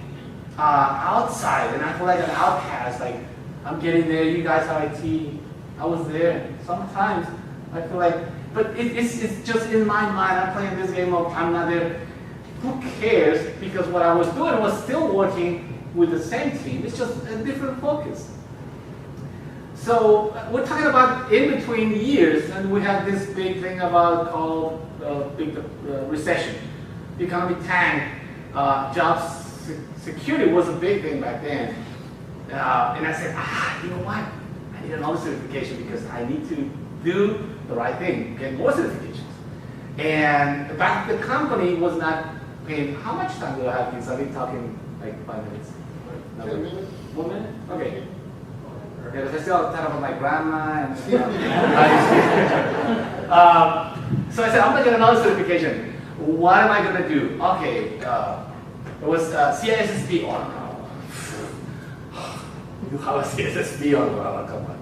Speaker 3: outside, and I feel like an outcast, like I'm getting there, you guys are IT, I was there. Sometimes I feel like, but it's just in my mind, I'm playing this game of I'm not there. Who cares? Because what I was doing was still working with the same team, it's just a different focus. So we're talking about in between years, and we have this big thing about called big recession. The economy tanked, jobs security was a big thing back then. And I said, you know what? I need another certification because I need to do the right thing, get more certifications. And back the company was not paying, how much time do I have? Because I've been talking Like 5 minutes. No,
Speaker 4: 10 minutes?
Speaker 3: 1 minute? Okay. Okay, because I still have to talk about my grandma and so I said, I'm gonna get another certification. What am I gonna do? Okay, it was CISSP on. You have a CSSP on, come on.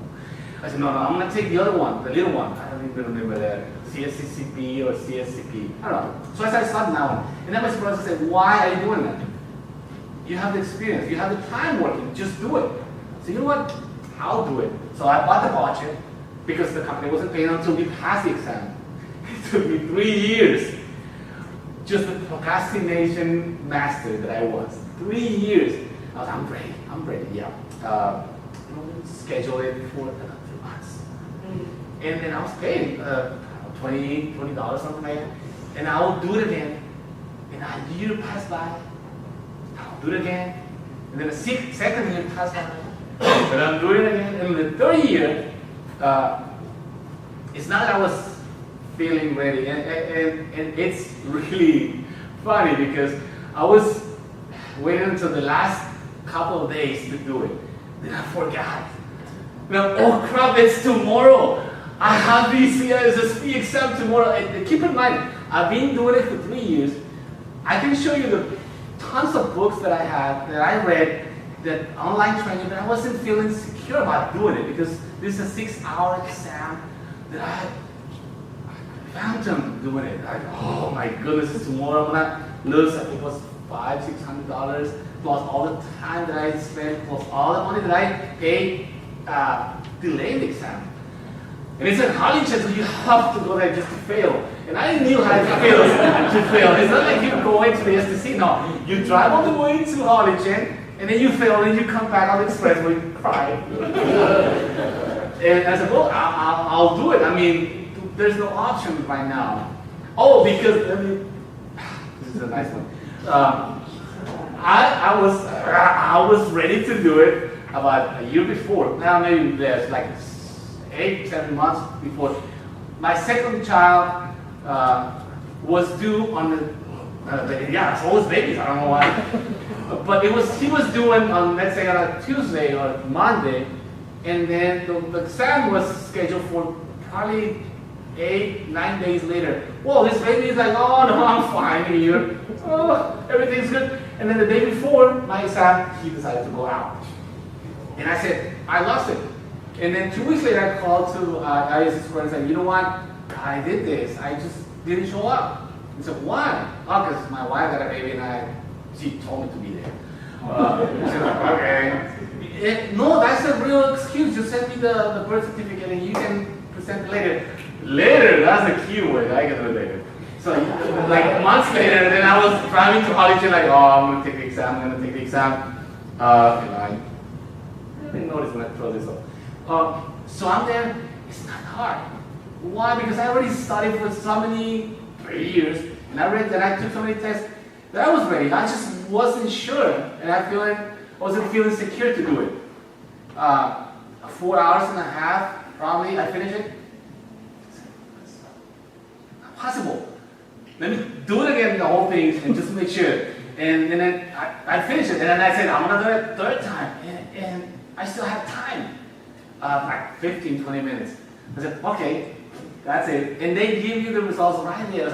Speaker 3: I said, no, I'm gonna take the other one, the little one. I don't even remember that. CSCCP or CSCP. I don't know. So I started studying that one. And then my supervisor said, why are you doing that? You have the experience, you have the time working, just do it. So you know what? I'll do it. So I bought the budget because the company wasn't paying until we passed the exam. It took me 3 years. Just the procrastination master that I was. 3 years. I was, I'm ready, yeah. Schedule it for 2 months. And then I was paying $20, something like that. And I will do it again. And a year passed by. I'll do it again. And then a second year passed by. And I'm doing it again. And the third year, it's not that I was feeling ready. And it's really funny because I was waiting until the last couple of days to do it. Then I forgot. Now, oh crap, it's tomorrow. I have the CISSP exam tomorrow. And keep in mind, I've been doing it for 3 years. I can show you the tons of books that I have, that I read, that online training, but I wasn't feeling secure about doing it because this is a 6-hour exam that I phantom doing it. Oh my goodness, it's tomorrow. I'm gonna lose, I think it was $500-600 plus all the time that I spent, plus all the money that I paid delaying the exam. And it's a college, so you have to go there just to fail. And I knew how it feels to fail. It's not like you go into the STC. No, you drive all the way to college and then you fail and you come back on the expressway and cry. And I said, well, I'll do it. I mean, there's no option right now. Oh, because, this is a nice one. I was ready to do it about a year before. Now maybe there's like 8-7 months before. My second child was due on the, yeah, it's always babies, I don't know why. But he was due on, let's say on a Tuesday or Monday, and then the exam was scheduled for probably 8-9 days later. Well, this baby is like, oh no, I'm fine here. Oh, everything's good. And then the day before my exam, he decided to go out. And I said, I lost it. And then 2 weeks later, I called to ISS and said, you know what? I did this. I just didn't show up. He said, why? Oh, because my wife had a baby and she told me to be there. I said, okay. No, that's a real excuse. Just send me the birth certificate and you can present it later. Later, that's a key word. I can do it later. So like months later, then I was driving to college and like, oh, I'm going to take the exam. I didn't notice when I throw this off. So I'm there. It's not hard. Why? Because I already studied for so many years, and I read that I took so many tests that I was ready. I just wasn't sure, and I wasn't feeling secure to do it. 4 hours and a half, probably. I finished it. Not possible. Let me do it again, the whole thing, and just make sure. And then I finished it, and then I said, I'm gonna do it third time, and I still have time. Like 15-20 minutes. I said, okay, that's it. And they give you the results right there.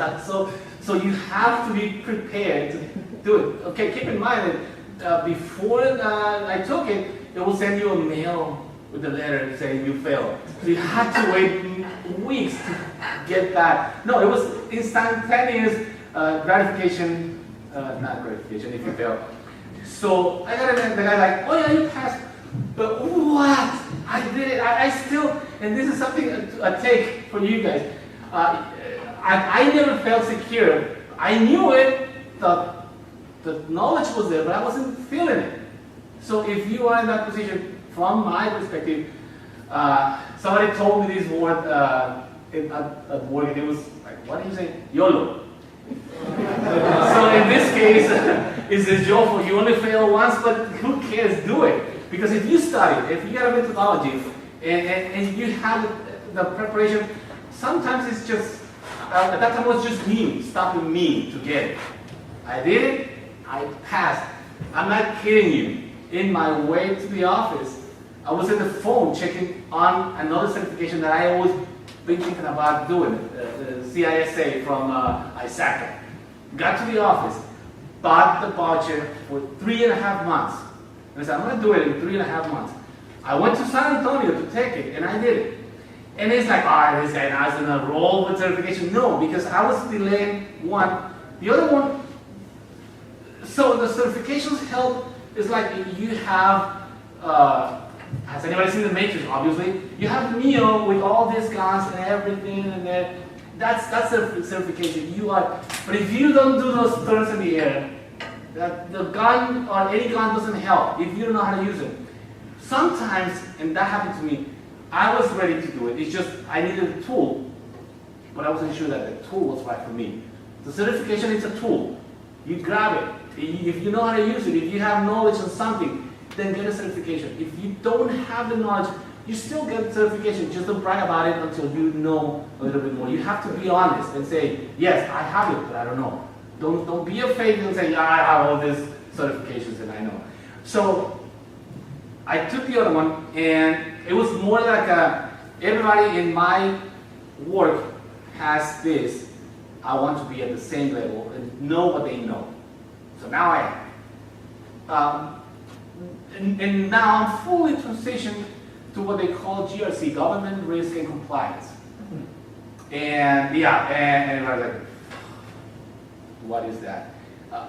Speaker 3: So you have to be prepared to do it. Okay, keep in mind that before I took it, it will send you a mail with the letter saying you failed. So you had to wait weeks to get that. No, it was instantaneous gratification, not gratification if you fail. So I got the guy like, oh yeah, you passed. But what? I did it. I still, and this is something I take for you guys. I never felt secure. I knew it. The knowledge was there, but I wasn't feeling it. So if you are in that position, from my perspective, somebody told me this word at work, and it was like, what do you say? YOLO. So in this case, it's a joke. You only fail once, but who cares? Do it. Because if you study, if you get a methodology, and you have the preparation, sometimes it's just, at that time it was just me, stopping me to get it. I did it, I passed. I'm not kidding you. In my way to the office, I was on the phone checking on another certification that I always been thinking about doing, the CISA from ISACA. Got to the office, bought the voucher for 3.5 months. And I said, I'm going to do it in 3.5 months. I went to San Antonio to take it, and I did it. And it's like, oh, this guy now is going to roll with certification. No, because I was delaying one. The other one, so the certifications help. It's like you have, has anybody seen The Matrix, obviously? You have Neo with all these guns and everything, and then that's the certification. You are, but if you don't do those turns in the air, the gun or any gun doesn't help if you don't know how to use it. Sometimes, and that happened to me, I was ready to do it. It's just I needed a tool, but I wasn't sure that the tool was right for me. The certification is a tool. You grab it. If you know how to use it, if you have knowledge on something, then get a certification. If you don't have the knowledge, you still get certification. Just don't brag about it until you know a little bit more. You have to be honest and say, yes, I have it, but I don't know. Don't be afraid and say, yeah, I have all these certifications and I know. So I took the other one, and it was more like everybody in my work has this. I want to be at the same level and know what they know. So now I am. And now I'm fully transitioned to what they call GRC, Government Risk and Compliance. And yeah, and I was like, what is that?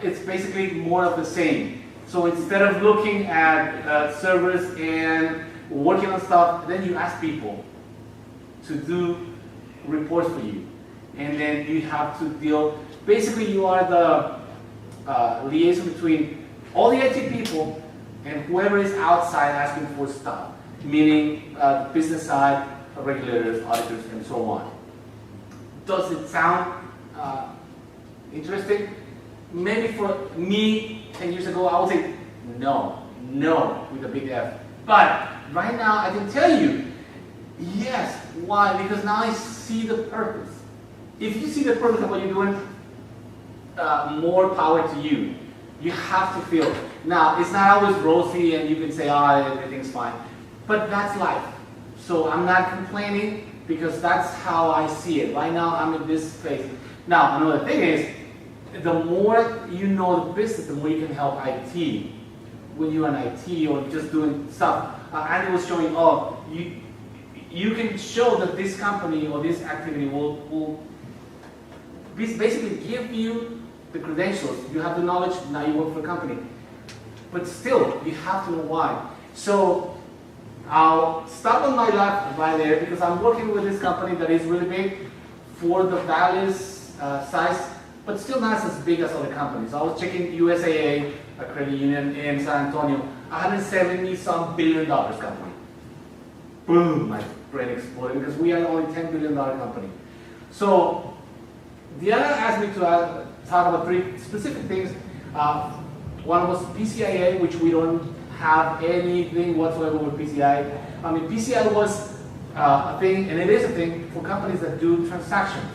Speaker 3: It's basically more of the same. So instead of looking at servers and working on stuff, then you ask people to do reports for you. And then you have to deal, basically you are the liaison between all the IT people and whoever is outside asking for stuff, meaning business side, regulators, auditors, and so on. Does it sound interesting? Maybe for me 10 years ago, I would say no with a big F. But right now I can tell you, yes. Why? Because now I see the purpose. If you see the purpose of what you're doing, more power to you. You have to feel. Now, it's not always rosy and you can say, oh, everything's fine. But that's life. So I'm not complaining because that's how I see it. Right now, I'm in this phase. Now, another thing is, the more you know the business, the more you can help IT. When you're in IT or just doing stuff, Andy was showing, oh, you can show that this company or this activity will basically give you the credentials. You have the knowledge, now you work for a company. But still, you have to know why. So I'll stop on my left right there because I'm working with this company that is really big for the Valley's size, but still not as big as other companies. I was checking USAA, a credit union in San Antonio, $170-some billion company. Boom, my brain exploded because we are only $10 billion company. So Diana asked me to talk about 3 specific things. One was PCIA, which we don't have anything whatsoever with PCI. I mean, PCI was a thing, and it is a thing for companies that do transactions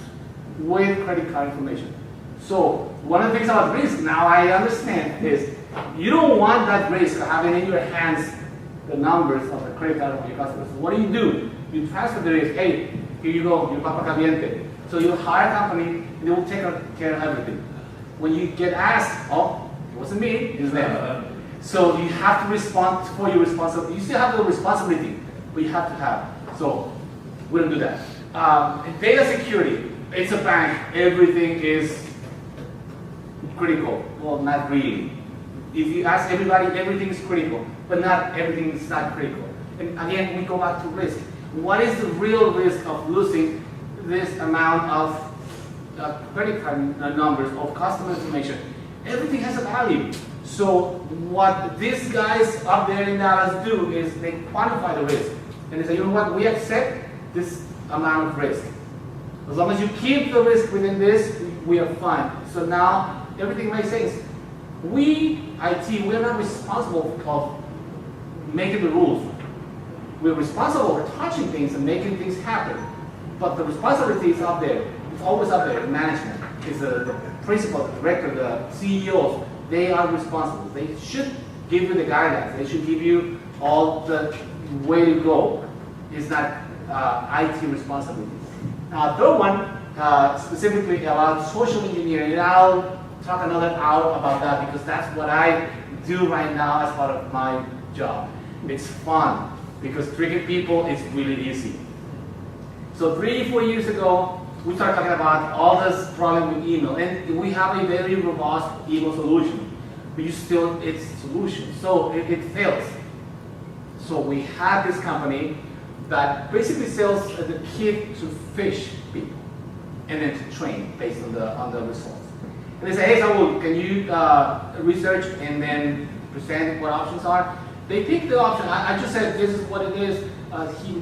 Speaker 3: with credit card information. So one of the things about risk, now I understand, is you don't want that risk of having in your hands the numbers of the credit card of your customers. So what do? You transfer the risk. Hey, here you go, your papa caliente. So you hire a company, and they will take care of everything. When you get asked, oh, it wasn't me, it's them. So you have to respond for your responsibility. You still have the responsibility, but you have to have. So we don't do that. Data security, it's a bank. Everything is critical. Well, not really. If you ask everybody, everything is critical, but not everything is not critical. And again, we go back to risk. What is the real risk of losing this amount of credit card numbers, of customer information? Everything has a value. So what these guys up there in Dallas do is they quantify the risk. And they say, you know what, we accept this amount of risk. As long as you keep the risk within this, we are fine. So now everything makes sense. We, IT, we're not responsible for making the rules. We're responsible for touching things and making things happen. But the responsibility is up there. It's always up there. Management is the principal, the director, the CEOs. they are responsible. They should give you the guidelines. They should give you all the way to go. It's not IT responsibilities. Third one, specifically about social engineering, and I'll talk another hour about that because that's what I do right now as part of my job. It's fun because tricking people is really easy. So 3-4 years ago, we started talking about all this problem with email, and we have a very robust email solution, but you still, it's a solution, so it fails. So we had this company that basically sells the kit to fish people, and then to train based on the results. And they say, hey Saul, can you research and then present what options are? They pick the option. I just said this is what it is.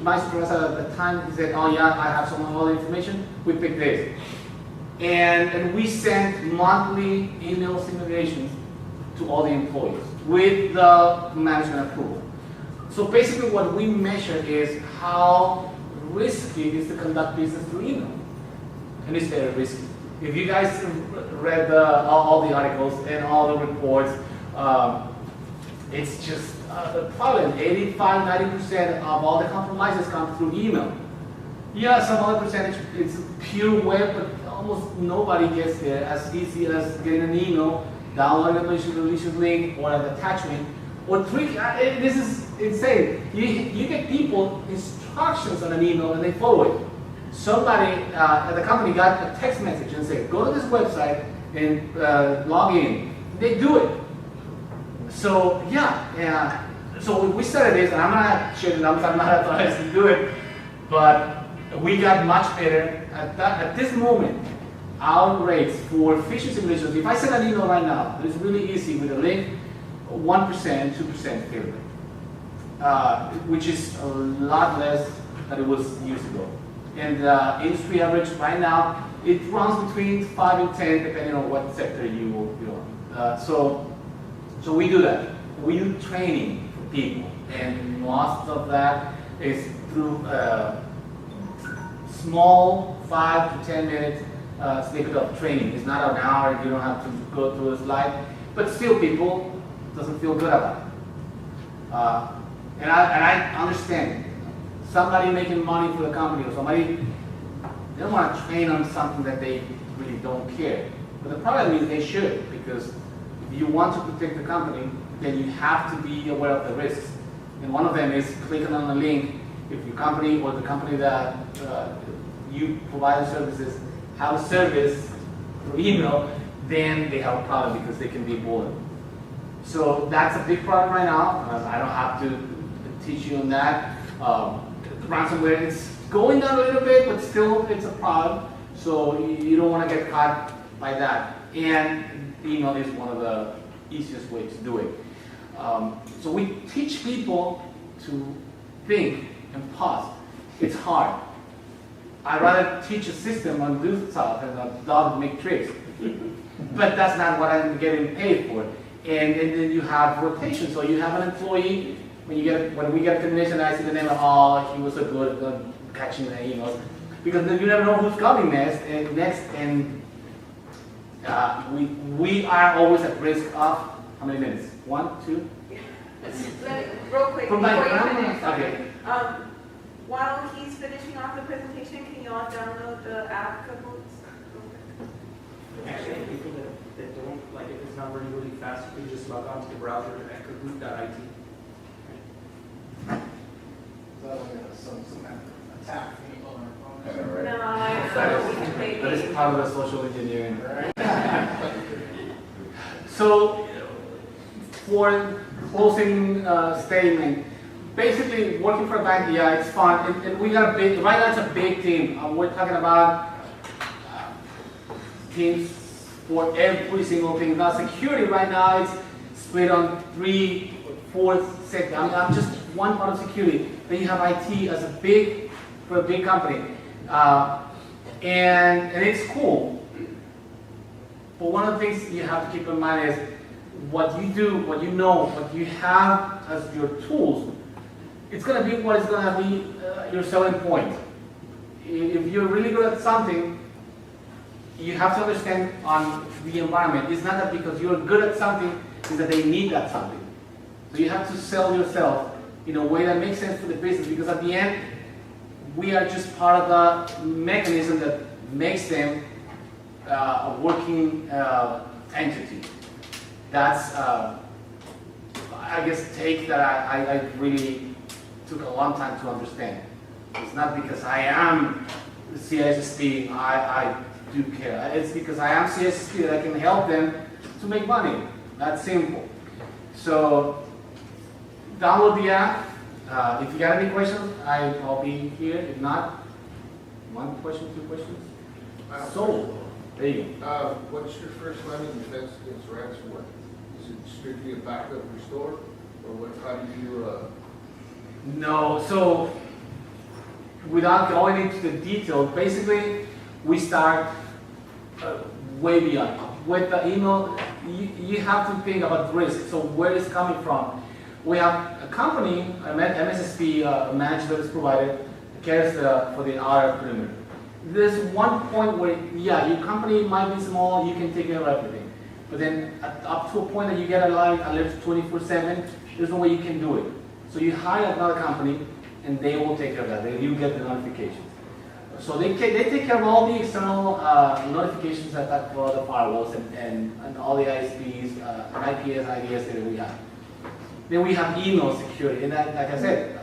Speaker 3: My supervisor at the time, he said, oh yeah, I have some of all the information. We picked this. And we sent monthly email simulations to all the employees with the management approval. So basically what we measure is how risky it is to conduct business through email. And it's very risky. If you guys read all the articles and all the reports, it's just the problem. 85–90% of all the compromises come through email. Yeah, some other percentage is pure web, but almost nobody gets there as easy as getting an email, downloading a malicious link or an attachment, or trick. This is insane. You get people instructions on an email and they follow it. Somebody at the company got a text message and said, go to this website and log in. They do it. So yeah. So we started this, and I'm not sure the numbers, I'm not authorized to do it, but we got much better. At this moment, our rates for phishing simulations, if I send an email right now, it's really easy with a link, 1%, 2% fail rate, which is a lot less than it was years ago. And industry average right now, it runs between 5 and 10, depending on what sector you are. So we do that. We do training for people, and most of that is through small 5 to 10 minute snippet of training. It's not an hour, you don't have to go through a slide, but still people doesn't feel good about it. And I understand. Somebody making money for the company or somebody, they don't want to train on something that they really don't care. But the problem is they should, because if you want to protect the company, then you have to be aware of the risks. And one of them is clicking on a link. If your company or the company that you provide the services have a service through email, then they have a problem because they can be bullied. So that's a big problem right now. I don't have to teach you on that. Ransomware, it's going down a little bit, but still it's a problem. So you don't want to get caught by that. And email is one of the easiest ways to do it. So we teach people to think and pause. It's hard. I'd rather teach a system on do stuff and a dog make tricks. But that's not what I'm getting paid for. And then you have rotation. So you have an employee. When we get a termination, I see the name of, oh, he was so good at catching the emails. Because you never know who's coming next, and we are always at risk of, how many minutes? 1, 2?
Speaker 4: Real quick,
Speaker 3: From
Speaker 4: before
Speaker 3: my
Speaker 4: you
Speaker 3: grandma?
Speaker 4: finish,
Speaker 3: Okay.
Speaker 4: while he's finishing off the presentation, can you all download the app Cahoots?
Speaker 1: Actually, people that don't, like if it's not running really fast, you can just log on to the browser at kahoot.it.
Speaker 3: Some attack.
Speaker 4: No, I don't. We can pay.
Speaker 3: That is part of the social engineering. So, for closing statement, basically working for a bank, yeah, it's fun. And we got a big, right now it's a big team. We're talking about teams for every single thing. Now security right now is split on 3 or 4 sectors. I'm just one part of security. Then you have IT as for a big company. And it's cool. But one of the things you have to keep in mind is what you do, what you know, what you have as your tools, it's going to be what is going to be your selling point. If you're really good at something, you have to understand on the environment. It's not that because you're good at something, is that they need that something. So you have to sell yourself in a way that makes sense for the business, because at the end, we are just part of the mechanism that makes them a working entity. That's, I guess, take that I really took a long time to understand. It's not because I am CSSP, I do care. It's because I am CSSP that I can help them to make money. That's simple. So download the app. If you got any questions, I'll be here. If not, one question, two questions. So, there you go.
Speaker 5: What's your first line of defense against ransomware? Is it strictly a backup restore, or what? How do you?
Speaker 3: No, so without going into the details, basically we start way beyond. With the email, you have to think about risk. So where it's coming from. We have a company, MSSP, managed service provider, cares for the outer perimeter. There's one point where, yeah, your company might be small, you can take care of everything. But then up to a point that you get alerts 24/7, there's no way you can do it. So you hire another company, and they will take care of that. You get the notifications. So they take care of all the external notifications that for the firewalls and all the ISPs, IPS, IDS that we have. Then we have email security, and that, like I said,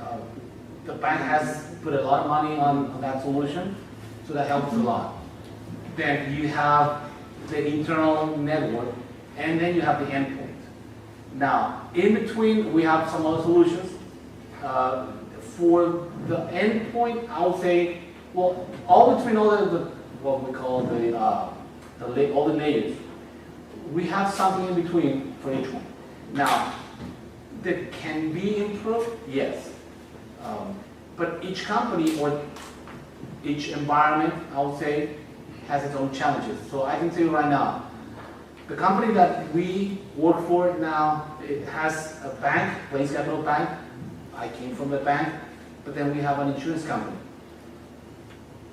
Speaker 3: the bank has put a lot of money on that solution, so that helps a lot. Then you have the internal network, and then you have the endpoint. Now, in between, we have some other solutions. For the endpoint, I would say, well, all between all the what we call all the layers, we have something in between for each one. Now, that can be improved, yes. But each company or each environment, I would say, has its own challenges. So I can tell you right now, the company that we work for now, it has a bank, Plains Capital Bank. I came from the bank, but then we have an insurance company.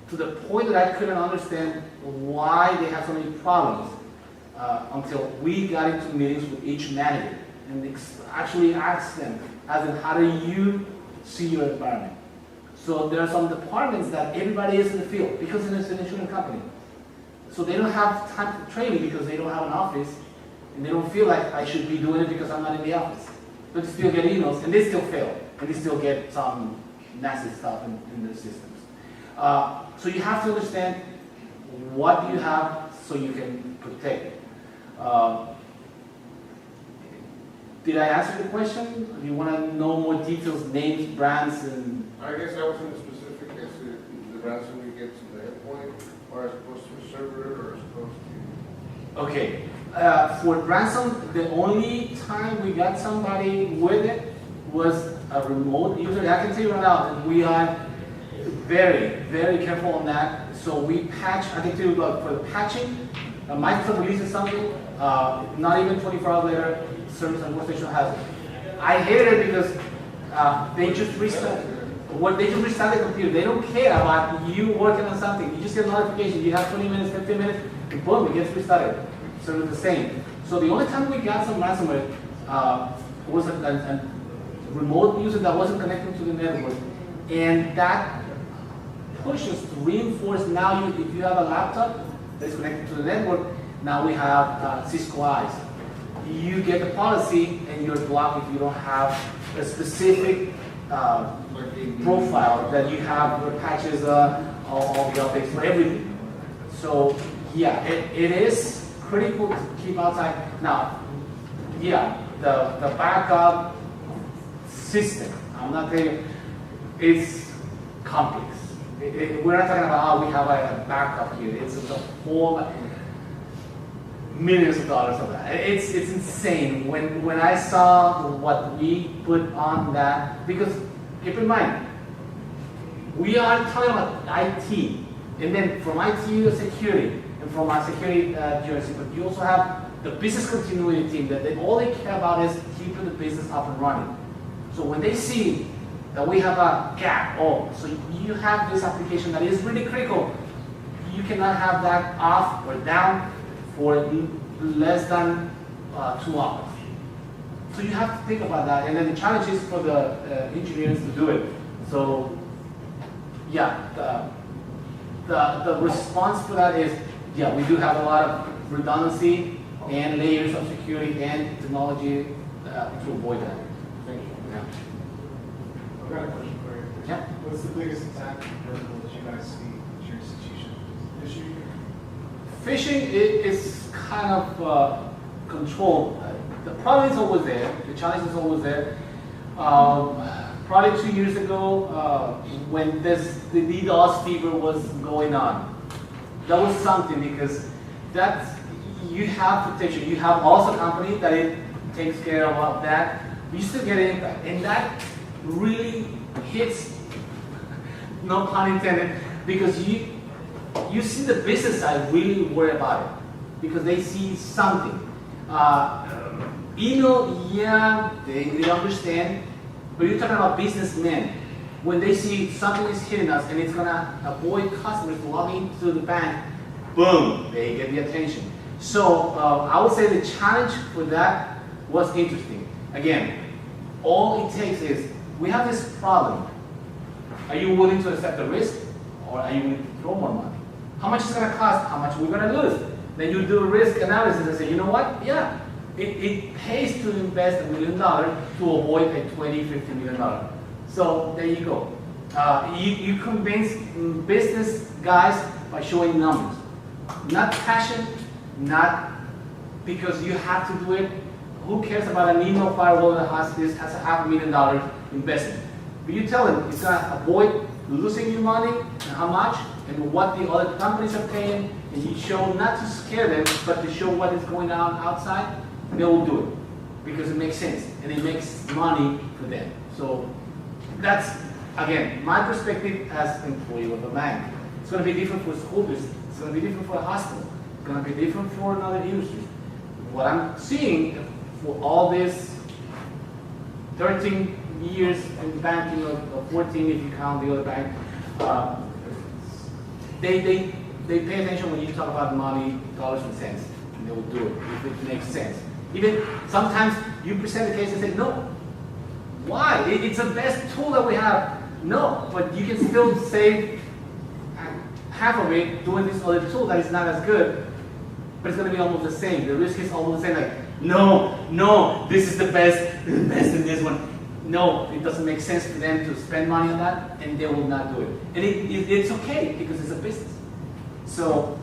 Speaker 3: To the point that I couldn't understand why they have so many problems until we got into meetings with each manager and actually asked them, how do you see your environment? So there are some departments that everybody is in the field because it's an insurance company. So they don't have time for training because they don't have an office, and they don't feel like I should be doing it because I'm not in the office. But they still get emails, and they still fail, and they still get some nasty stuff in their systems. So you have to understand what you have so you can protect it. Did I answer the question? Do you want to know more details, names, brands, and?
Speaker 5: I guess I wasn't specific as to the ransomware gets to the endpoint, or as opposed to a server, or as opposed to.
Speaker 3: Okay. For ransom, the only time we got somebody with it was a remote user. I can tell you right now that we are very, very careful on that. So we patch, I can tell you for the patching, Microsoft releases something, not even 24 hours later, Service and Workstation has it. I hate it because they just restart. They just restart the computer. They don't care about you working on something. You just get a notification. You have 20 minutes, 15 minutes, and boom, it gets restarted. So it's the same. So the only time we got some ransomware was a remote user that wasn't connected to the network, and that pushes to reinforce now. If you have a laptop that is connected to the network, now we have Cisco Eyes. You get the policy, and you're blocked if you don't have a specific profile that you have your patches, all the updates for everything. So yeah, it is critical to keep outside. Now, yeah, the backup system, I'm not saying it's complex. We're not talking about, we have a backup here. It's a whole millions of dollars of that. It's insane. When I saw what we put on that, because keep in mind, we are talking about IT, and then from IT to security, and from our security jersey, but you also have the business continuity team that all they care about is keeping the business up and running. So when they see that we have a gap, so you have this application that is really critical, you cannot have that off or down for less than 2 hours. So you have to think about that, and then the challenge is for the engineers to do it. So, yeah, the response for that is, yeah, we do have a lot of redundancy and layers of security and technology to avoid that.
Speaker 6: Thank you.
Speaker 3: Yeah.
Speaker 6: I've got a question for you.
Speaker 3: Yeah.
Speaker 6: What's the biggest attack vertical that you guys see at your institution? Issue?
Speaker 3: Phishing is kind of controlled. The problem is always there. The challenge is always there. Probably 2 years ago, when the DDoS fever was going on, that was something because you have protection. You have also a company that it takes care of that. You still get an impact, and that really hits, no pun intended, because you see the business side really worry about it because they see something. Email, yeah, they understand, but you're talking about businessmen. When they see something is hitting us and it's gonna avoid customers logging to the bank, boom, they get the attention. So I would say the challenge for that was interesting. Again, all it takes is, we have this problem. Are you willing to accept the risk, or are you willing to throw more money? How much is it gonna cost? How much are we gonna lose? Then you do a risk analysis and say, you know what? Yeah, it pays to invest $1 million to avoid a $20, $50 million. So there you go. You convince business guys by showing numbers. Not passion, not because you have to do it. Who cares about an email firewall that has a $500,000 investment? But you tell them it's gonna avoid losing your money and how much and what the other companies are paying, and you show not to scare them, but to show what is going on outside, they will do it because it makes sense and it makes money for them. So that's, again, my perspective as employee of a bank. It's going to be different for school business. It's going to be different for a hospital. It's going to be different for another industry. What I'm seeing for all this 13 years in banking, or 14 if you count the other bank, they pay attention when you talk about money, dollars and cents, and they will do it if it makes sense. Even sometimes you present the case and say, no. Why? It's the best tool that we have. No, but you can still save half of it doing this other tool that is not as good, but it's going to be almost the same. The risk is almost the same. Like, no, this is the best in this one. No, it doesn't make sense for them to spend money on that, and they will not do it. And it's okay because it's a business. So,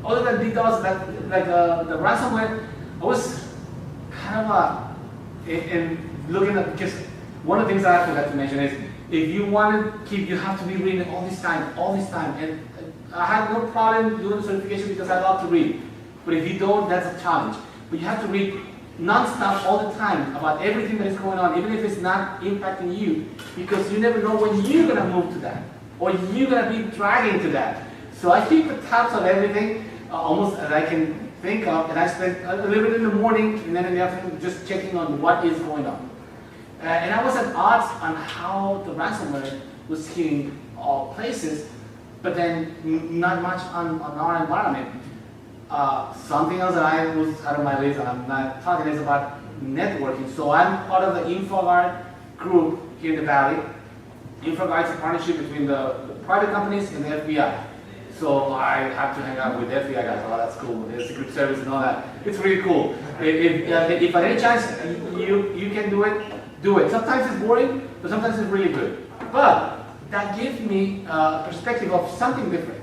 Speaker 3: other than DDoS, the ransomware, I was kind of looking at, because one of the things I forgot to mention is, if you want to keep, you have to be reading all this time. And I had no problem doing the certification because I love to read. But if you don't, that's a challenge. But you have to read non-stop all the time about everything that is going on, even if it's not impacting you, because you never know when you're going to move to that, or you're going to be dragging to that. So I keep the tabs on everything, almost as I can think of, and I spend a little bit in the morning and then in the afternoon just checking on what is going on. And I was at odds on how the ransomware was hitting all places, but then not much on our environment. Something else that I was out of my list, and I'm not talking, is about networking. So I'm part of the InfoGuard group here in the Valley. InfoGuard is a partnership between the private companies and the FBI. So I have to hang out with FBI guys. Oh, that's cool. The Secret Service and all that. It's really cool. If at any chance you can do it, do it. Sometimes it's boring, but sometimes it's really good. But that gives me a perspective of something different.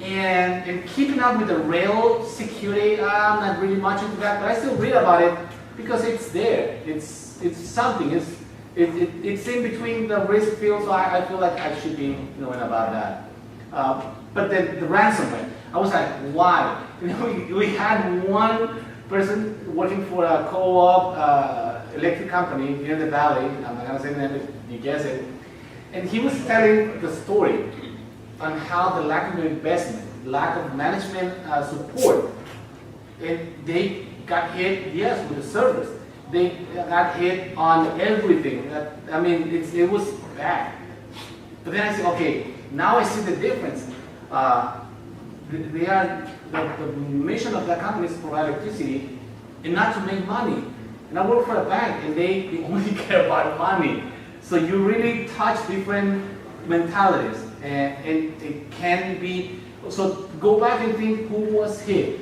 Speaker 3: And keeping up with the rail security, I'm not really much into that, but I still read about it because it's there. It's something. It's in between the risk field, so I feel like I should be knowing about that. But then the ransomware, I was like, why? We had one person working for a co-op electric company here in the Valley. I'm not gonna say the name, but you guess it. And he was telling the story on how the lack of investment, lack of management support, and they got hit, yes, with the servers. They got hit on everything. It was bad. But then I said, okay, now I see the difference. They are, the mission of that company is to provide electricity and not to make money. And I work for a bank and they only care about money. So you really touch different mentalities and it can be, so go back and think who was hit.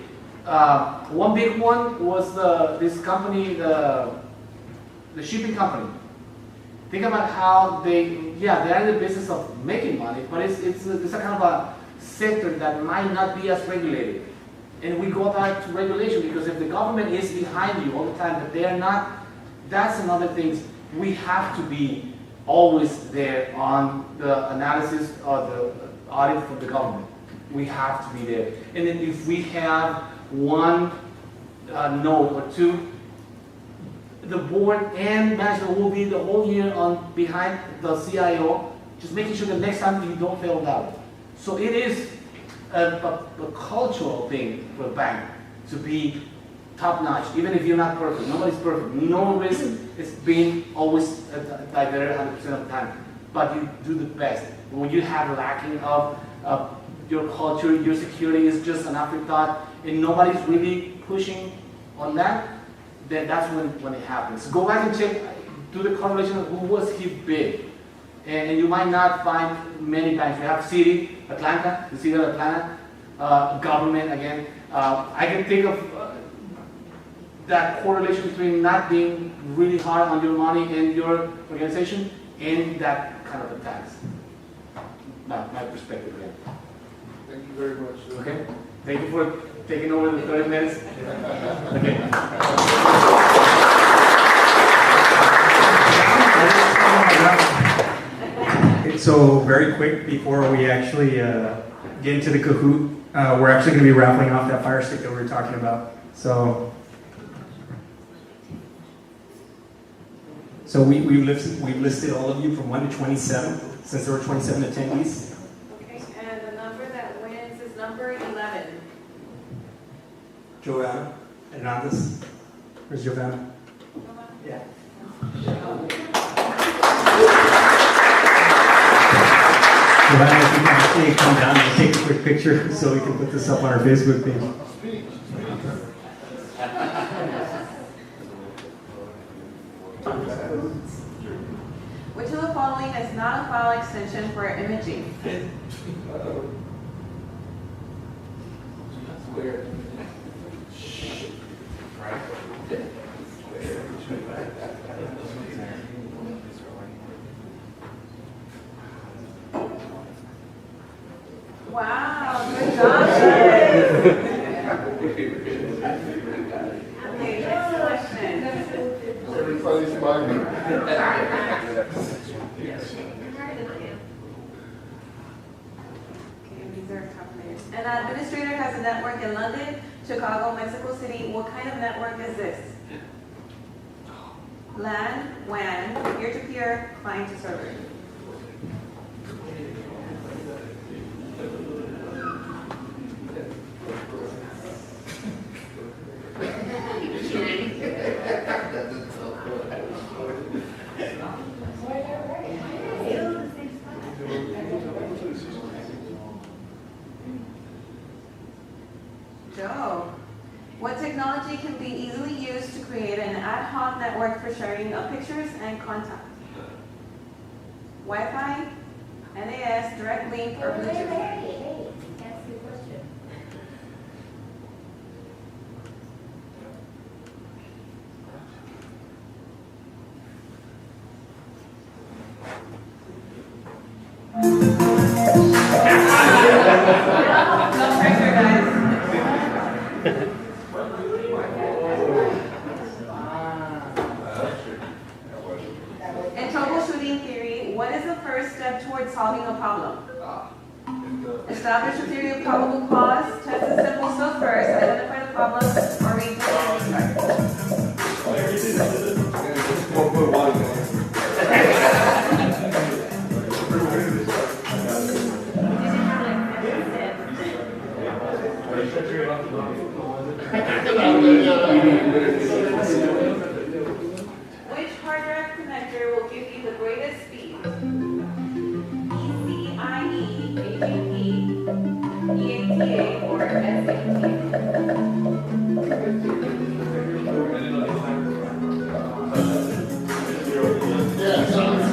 Speaker 3: One big one was this company, the shipping company. Think about how they're in the business of making money, but it's a kind of a sector that might not be as regulated. And we go back to regulation because if the government is behind you all the time, but they are not, that's another thing. We have to be always there on the analysis of the audit from the government. We have to be there. And then if we have one note or two, the board and management will be the whole year on behind the CIO, just making sure that next time you don't fail that. So it is a cultural thing for a bank to be top notch, even if you're not perfect. Nobody's perfect. No reason it's being always like there 100% of the time. But you do the best. When you have lacking of your culture, your security is just an afterthought, and nobody's really pushing on that, then that's when it happens. Go back and check, do the correlation of who was hit big. And you might not find many banks. We have city, Atlanta, the city of Atlanta, government again. I can think of that correlation between not being really hard on your money and your organization and that kind of attacks. My perspective again.
Speaker 5: Thank you very much.
Speaker 3: Okay? Thank you for taking over the 30 minutes. Okay.
Speaker 7: So very quick before we actually get into the Kahoot, we're actually going to be raffling off that Fire Stick that we were talking about. So we've listed all of you from 1 to 27, since there were 27 attendees.
Speaker 4: Okay, and the number that wins is number 11.
Speaker 7: Joanna Hernandez. Where's Giovanna? Yeah. Giovanna, if you can actually come down and take a quick picture so we can put this up on our Facebook page.
Speaker 4: Which of the following is not a file extension for imaging? Wow, good job, guys. Okay, next question.
Speaker 5: Everybody's smiling.
Speaker 4: Okay, these are top players. An administrator has a network in London, Chicago, Mexico City. What kind of network is this? LAN, WAN, peer-to-peer, client-to-server. Joe, what technology can be easily used to create an ad hoc network for sharing of pictures and contact? Wi-Fi, NAS, direct link, or Bluetooth?
Speaker 8: Hey, that's the question.
Speaker 4: No pressure, guys. In troubleshooting theory, what is the first step towards solving a problem? Establish a theory of probable cause, test the simple stuff first, identify the problem, or read Which hard drive connector will give you the greatest speed? ECIE, AGP, or SAT?
Speaker 5: Yeah, sounds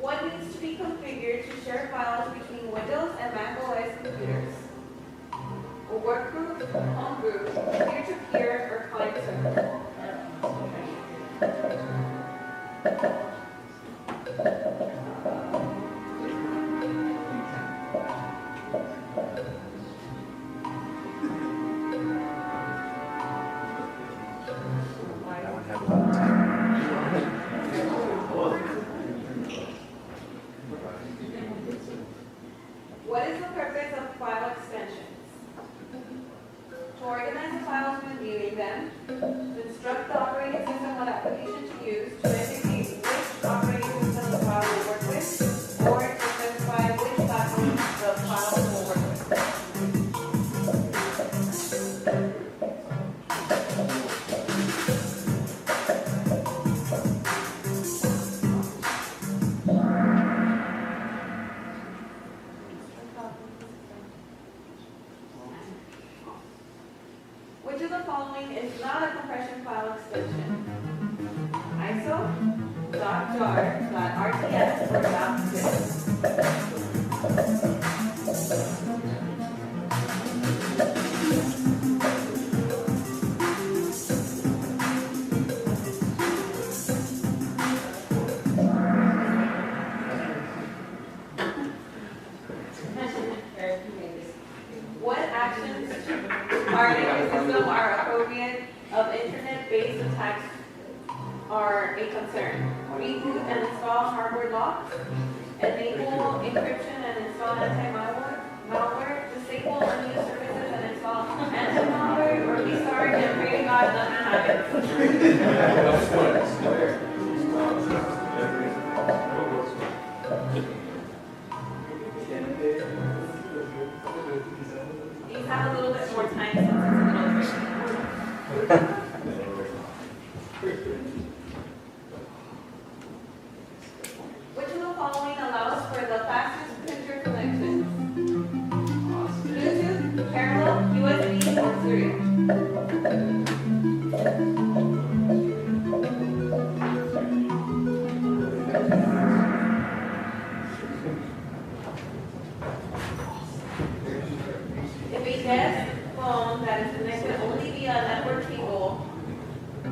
Speaker 4: What needs to be configured to share files between Windows and Mac OS computers? A work group, home group, peer-to-peer, or client-server? What is the purpose of file extensions? To organize the files when viewing them, to instruct the operating system what application to use, to indicate which operating system the file will work with, or to specify which platform the file will work with. Which of the following is not a compression file extension? ISO, .jar, .rts, or .zip? What actions are in your system are appropriate of internet-based attacks are a concern? Reboot and install hardware locks, enable encryption and install anti-malware, disable unused services and install anti-malware, or restart and pray to God nothing happens. These have a little bit more time since it's a little bit. Which of the following allows for the fastest printer connection? Bluetooth, parallel, USB, or serial? If a desk phone that is connected only via a network cable,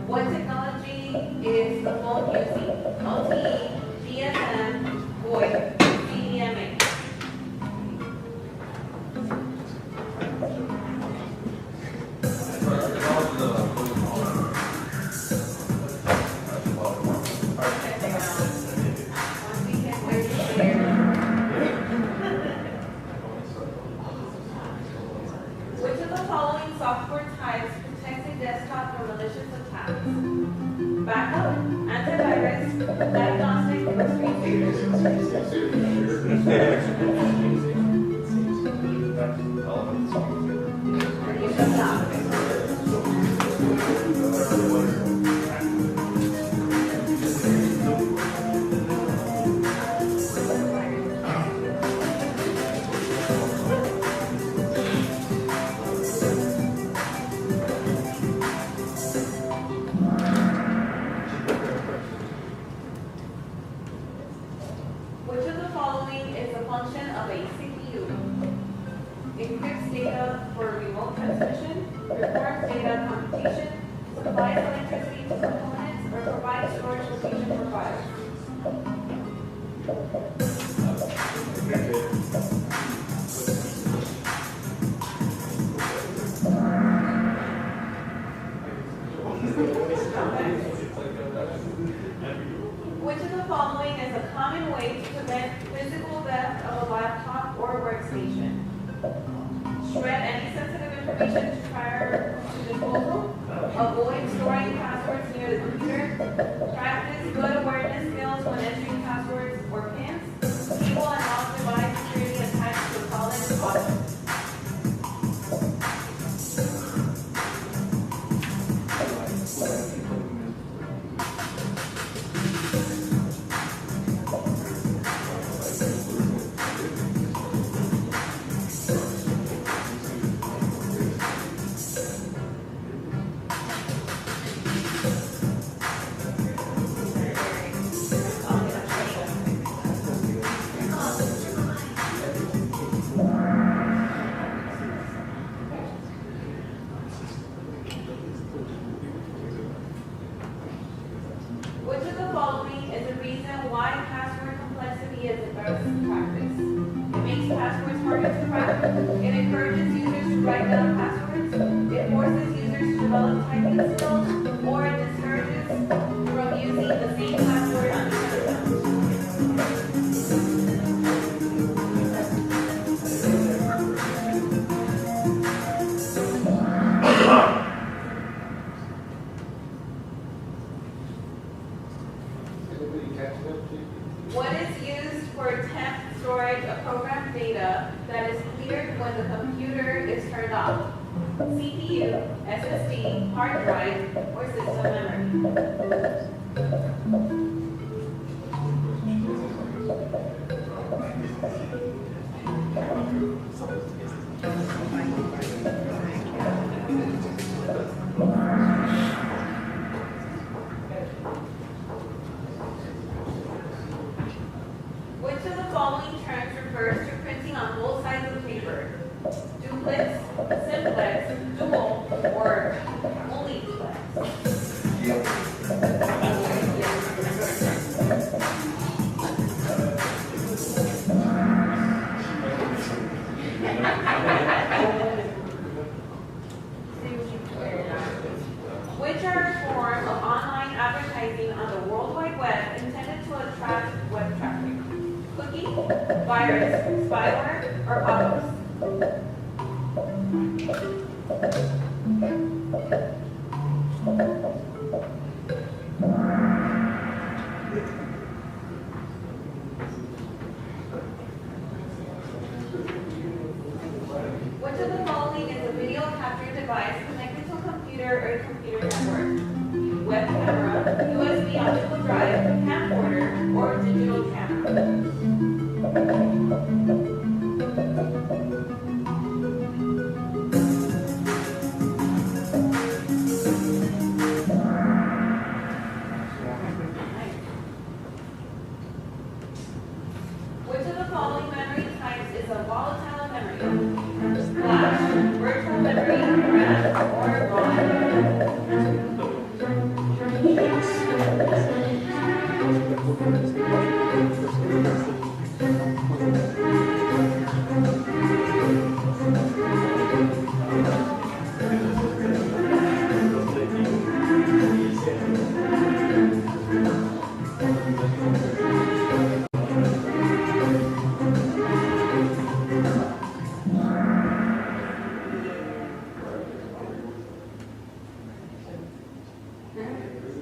Speaker 4: what technology is the phone using? LTE, GSM, VoIP, CDMA? Which of the following software types protects a desktop from malicious attacks? Backup, antivirus, diagnostic, or screensaver? And you shall not. Which of the following is a function of a CPU? Encrypts data for remote transmission, records data computation, supplies electricity to components, or provides storage location for files? Which of the following is a common way to prevent physical theft of a laptop or workstation? Shred any sensitive information prior to disposal. Avoid storing passwords near the computer. Practice good awareness skills when entering passwords or pins. Cable and mouse device security attached to a solid object. be as a best practice. It makes passwords harder to crack. It encourages users to write down passwords. It forces users to develop typing skills, or it discourages from using the same password on each account.
Speaker 5: Anybody catch that, please?
Speaker 4: What is used for temp storage of program data that is cleared when the computer is turned off? CPU, SSD, hard drive, or system memory? Which of the following terms refers to printing on both sides of the paper? Duplex, simplex, dual, or only duplex? Which are a form of online advertising on the World Wide Web intended to attract web traffic? Cookie, virus, spyware, or pop-ups? Which of the following is a video capture device connected to a computer or a computer network? Web camera, USB optical drive, camcorder, or digital camera? Which of the following memory types is a volatile memory? Flash, virtual memory, RAM, or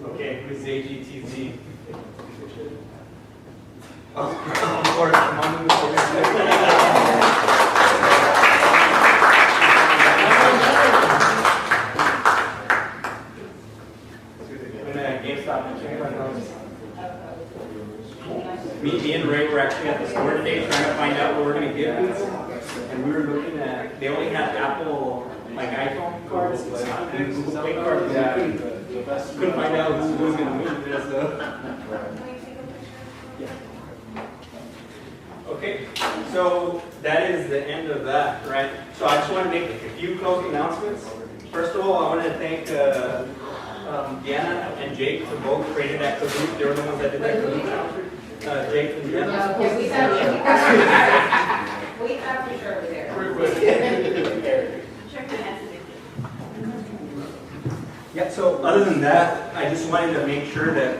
Speaker 2: Okay, who's AGTZ? Oh, of course, Manu Me and Ray were actually at the store today trying to find out what we're gonna get booths. And we were looking at, they only had Apple, like iPhone cards, and Google Play cards. We couldn't find out who was gonna win this, Okay, so that is the end of that, right? So I just want to make a few closing announcements. First of all, I want to thank Deanna and Jake for both creating that Kahoot. They were the ones that did that Kahoot. Jake and Deanna.
Speaker 4: Okay, we have for sure there. Check the answer.
Speaker 1: Yeah, so other than that, I just wanted to make sure that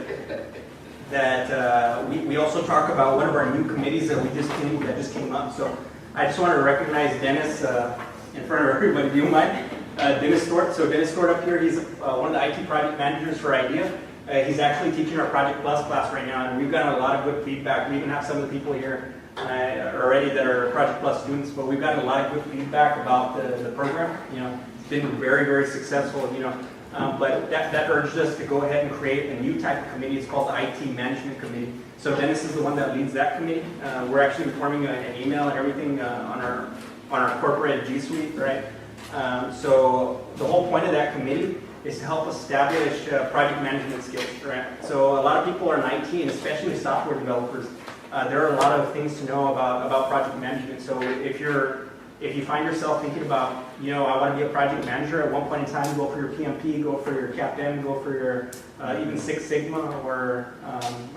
Speaker 1: we also talk about one of our new committees that just came up. So I just want to recognize Dennis in front of everybody. Do you mind? Dennis Stort. So Dennis Stort up here, he's one of the IT project managers for IDEA. He's actually teaching our Project Plus class right now, and we've gotten a lot of good feedback. We even have some of the people here already that are Project Plus students, but we've gotten a lot of good feedback about the program. You know, it's been very, very successful. You know. But that urged us to go ahead and create a new type of committee. It's called the IT Management Committee. So Dennis is the one that leads that committee. We're actually forming an email and everything on our corporate G Suite, right? So the whole point of that committee is to help establish project management skills, right? So a lot of people are in IT, and especially software developers. There are a lot of things to know about project management. So if you find yourself thinking about, you know, I want to be a project manager, at one point in time, go for your PMP, go for your CapM, go for your even Six Sigma, or,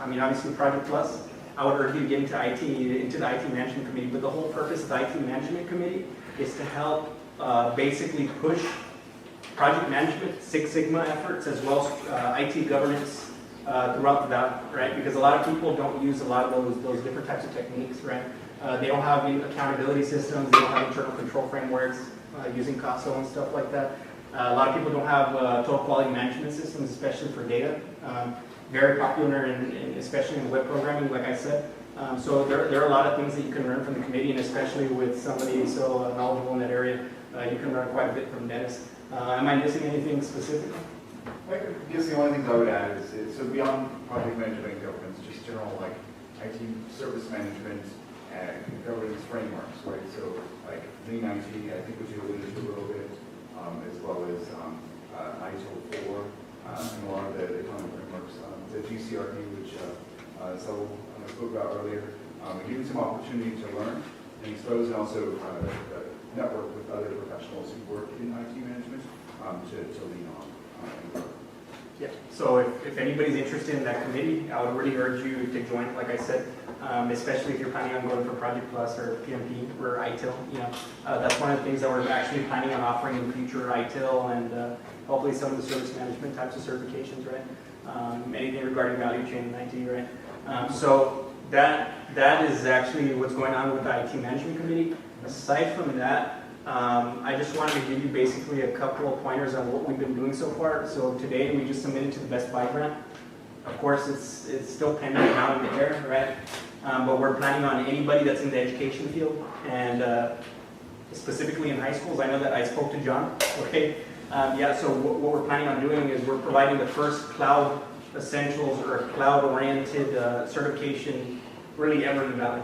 Speaker 1: I mean, obviously Project Plus. I would urge you to get into the IT Management Committee. But the whole purpose of the IT Management Committee is to help basically push project management, Six Sigma efforts, as well as IT governance throughout the valley, right? Because a lot of people don't use a lot of those different types of techniques, right? They don't have accountability systems, they don't have internal control frameworks using CASO and stuff like that. A lot of people don't have total quality management systems, especially for data. Very popular, especially in web programming, like I said. So there are a lot of things that you can learn from the committee, and especially with somebody so knowledgeable in that area, you can learn quite a bit from Dennis. Am I missing anything specific?
Speaker 6: I guess the only thing I would add is so beyond project management and governance, just general like IT service management and governance frameworks, right? So like Lean IT, I think which you alluded to a little bit, as well as ITIL 4 and a lot of the common frameworks, the GCRD, which Saul spoke about earlier, give you some opportunity to learn and expose, and also network with other professionals who work in IT management to lean on.
Speaker 1: Yeah, so if anybody's interested in that committee, I would really urge you to join, like I said, especially if you're planning on going for Project Plus or PMP or ITIL. That's one of the things that we're actually planning on offering in the future, ITIL, and hopefully some of the service management types of certifications, right? Anything regarding value chain in IT, right? So that is actually what's going on with the IT Management Committee. Aside from that, I just wanted to give you basically a couple of pointers on what we've been doing so far. So today we just submitted to the Best Buy grant. Of course, it's still pending out in the air, right? But we're planning on anybody that's in the education field, and specifically in high schools. I know that I spoke to John, okay? Yeah, so what we're planning on doing is we're providing the first cloud essentials or cloud-oriented certification really ever in the Valley,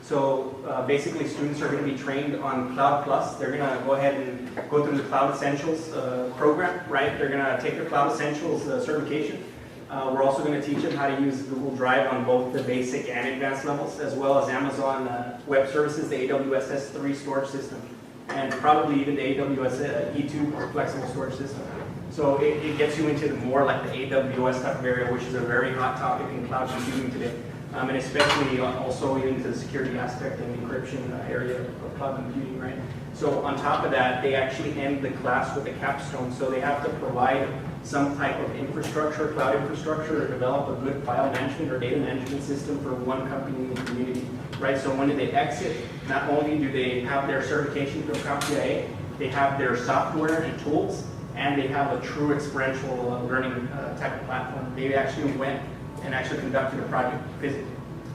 Speaker 1: So basically students are going to be trained on Cloud Plus. They're going to go ahead and go through the Cloud Essentials program, right? They're going to take the Cloud Essentials certification. We're also going to teach them how to use Google Drive on both the basic and advanced levels, as well as Amazon Web Services, the AWS S3 storage system, and probably even the AWS E2 flexible storage system. So it gets you into more like the AWS type of area, which is a very hot topic in cloud computing today. And especially also into the security aspect and encryption area of cloud computing, right? So on top of that, they actually end the class with a capstone. So they have to provide some type of infrastructure, cloud infrastructure, or develop a good file management or data management system for one company in the community, right? So when they exit, not only do they have their certification from CompTIA, they have their software and tools, and they have a true experiential learning type of platform. They actually went and actually conducted a project physically,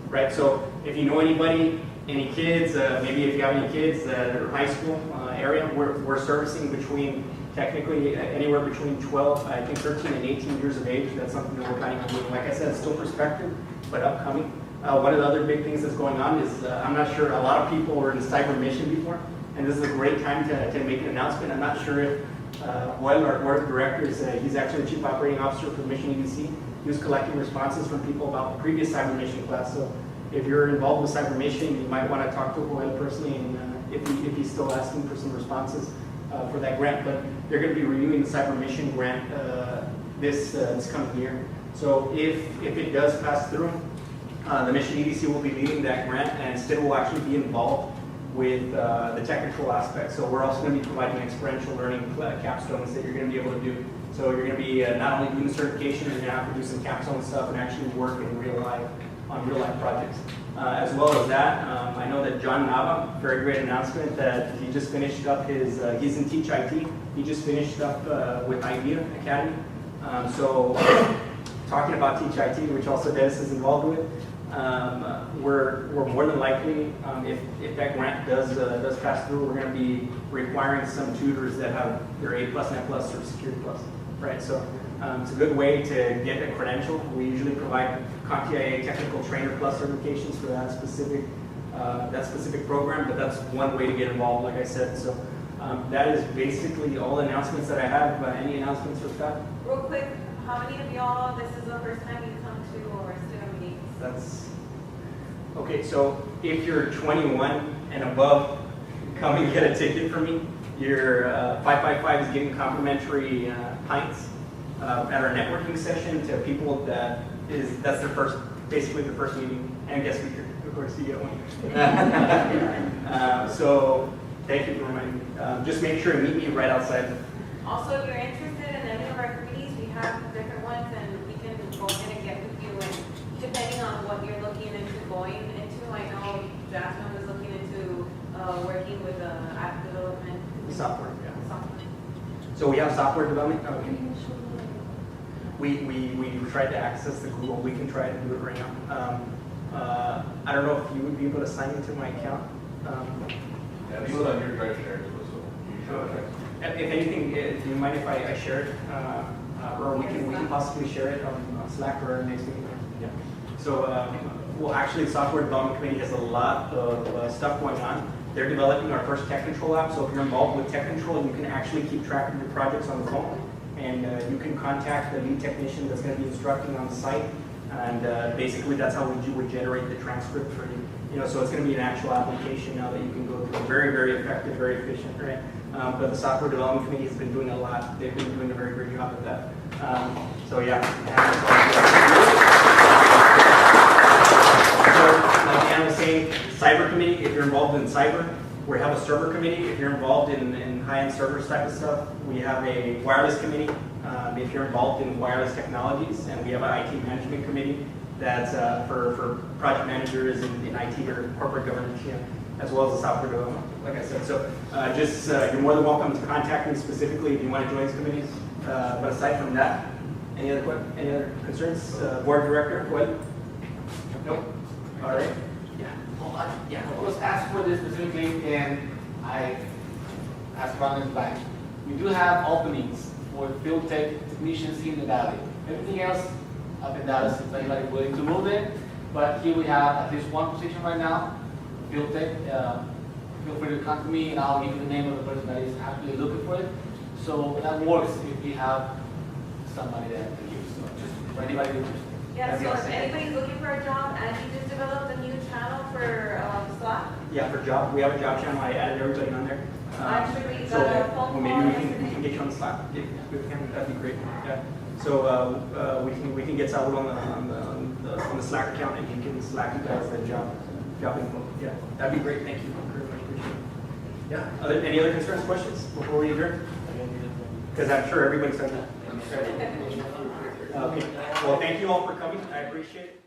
Speaker 1: right? So if you know anybody, any kids, maybe if you have any kids that are high school area, we're servicing between, technically anywhere between 12, I think 13 and 18 years of age. That's something that we're planning on doing. Like I said, it's still prospective, but upcoming. One of the other big things that's going on is, I'm not sure, a lot of people were in cyber mission before, and this is a great time to make an announcement. I'm not sure if Joel, our board of directors, he's actually the chief operating officer for Mission EDC. He was collecting responses from people about the previous cyber mission class. So if you're involved with cyber mission, you might want to talk to Joel personally, and if he's still asking for some responses for that grant. But they're going to be renewing the cyber mission grant this coming year. So if it does pass through, the Mission EDC will be leading that grant, and STID will actually be involved with the technical aspect. So we're also going to be providing experiential learning capstones that you're going to be able to do. So you're going to be not only doing the certification, you're going to have to do some capstone stuff and actually work in real life on real life projects. As well as that, I know that John Nava, very great announcement that he just finished up his, he's in Teach IT. He just finished up with IDEA Academy. So talking about Teach IT, which also Dennis is involved with, we're more than likely, if that grant does pass through, we're going to be requiring some tutors that have their A+, Net+, or Security Plus, right? So it's a good way to get a credential. We usually provide CompTIA Technical Trainer Plus certifications for that specific program, but that's one way to get involved, like I said. So that is basically all the announcements that I have. Any announcements for Scott?
Speaker 4: Real quick, how many of y'all, this is the first time you come to or STID meetings?
Speaker 1: That's okay. So if you're 21 and above, come and get a ticket from me. Your 555 is getting complimentary pints at our networking session to people that's their first basically the first meeting and guest speaker, of course, you get one. So thank you for reminding me. Just make sure to meet me right outside.
Speaker 4: Also, if you're interested in any of our committees, we have different ones and we can go ahead and get with you and depending on what you're looking into going into. I know Jasmine was looking into working with app development.
Speaker 1: Software, yeah.
Speaker 4: Software.
Speaker 1: So we have software development. Okay. We tried to access the Google. We can try to do it right now. I don't know if you would be able to sign into my account.
Speaker 5: Yeah, it's on your drive share, so you should.
Speaker 1: Okay. If anything, do you mind if I share it? Or we can possibly share it on Slack or next meeting. Yeah. So, well, actually, the Software Development Committee has a lot of stuff going on. They're developing our first Tech Control app. So if you're involved with Tech Control, you can actually keep track of your projects on the phone. And you can contact the lead technician that's going to be instructing on the site. And basically, that's how we would generate the transcript for you. You know, so it's going to be an actual application now that you can go through. Very, very effective, very efficient, right? But the Software Development Committee has been doing a lot. They've been doing a very great job of that. So yeah. So like Dan was saying, Cyber Committee, if you're involved in cyber, we have a Server Committee. If you're involved in high-end servers type of stuff, we have a Wireless Committee. If you're involved in wireless technologies, and we have an IT Management Committee that's for project managers in IT or corporate governance, you know, as well as the software development, like I said. So you're more than welcome to contact me specifically if you want to join these committees. But aside from that, any other concerns? Board Director, what? Nope. All right.
Speaker 3: Yeah, I was asked for this specifically, and I asked around in the back. We do have openings for field technicians in the valley. Everything else up in Dallas, if anybody willing to move it. But here we have at least one position right now, field tech. Feel free to contact me, and I'll give you the name of the person that is actually looking for it. So that works if we have somebody that can use. So just for anybody interested.
Speaker 4: Yeah,
Speaker 1: That'd be
Speaker 4: so if
Speaker 1: awesome.
Speaker 4: anybody's looking for a job and you just developed a new channel for Slack,
Speaker 1: Yeah, for job, we have a job channel. I added everybody on there.
Speaker 4: actually we
Speaker 1: So
Speaker 4: got a phone call
Speaker 1: maybe we can
Speaker 4: yesterday.
Speaker 1: get you on the Slack. If we can, that'd be great. Yeah. So we can get Saul on the Slack account, and he can Slack you guys the job info. Yeah, that'd be great. Thank you very much. Appreciate it. Yeah. Any other concerns, questions before we adjourn? Because I'm sure everybody's done that. Okay. Well, thank you all for coming. I appreciate it.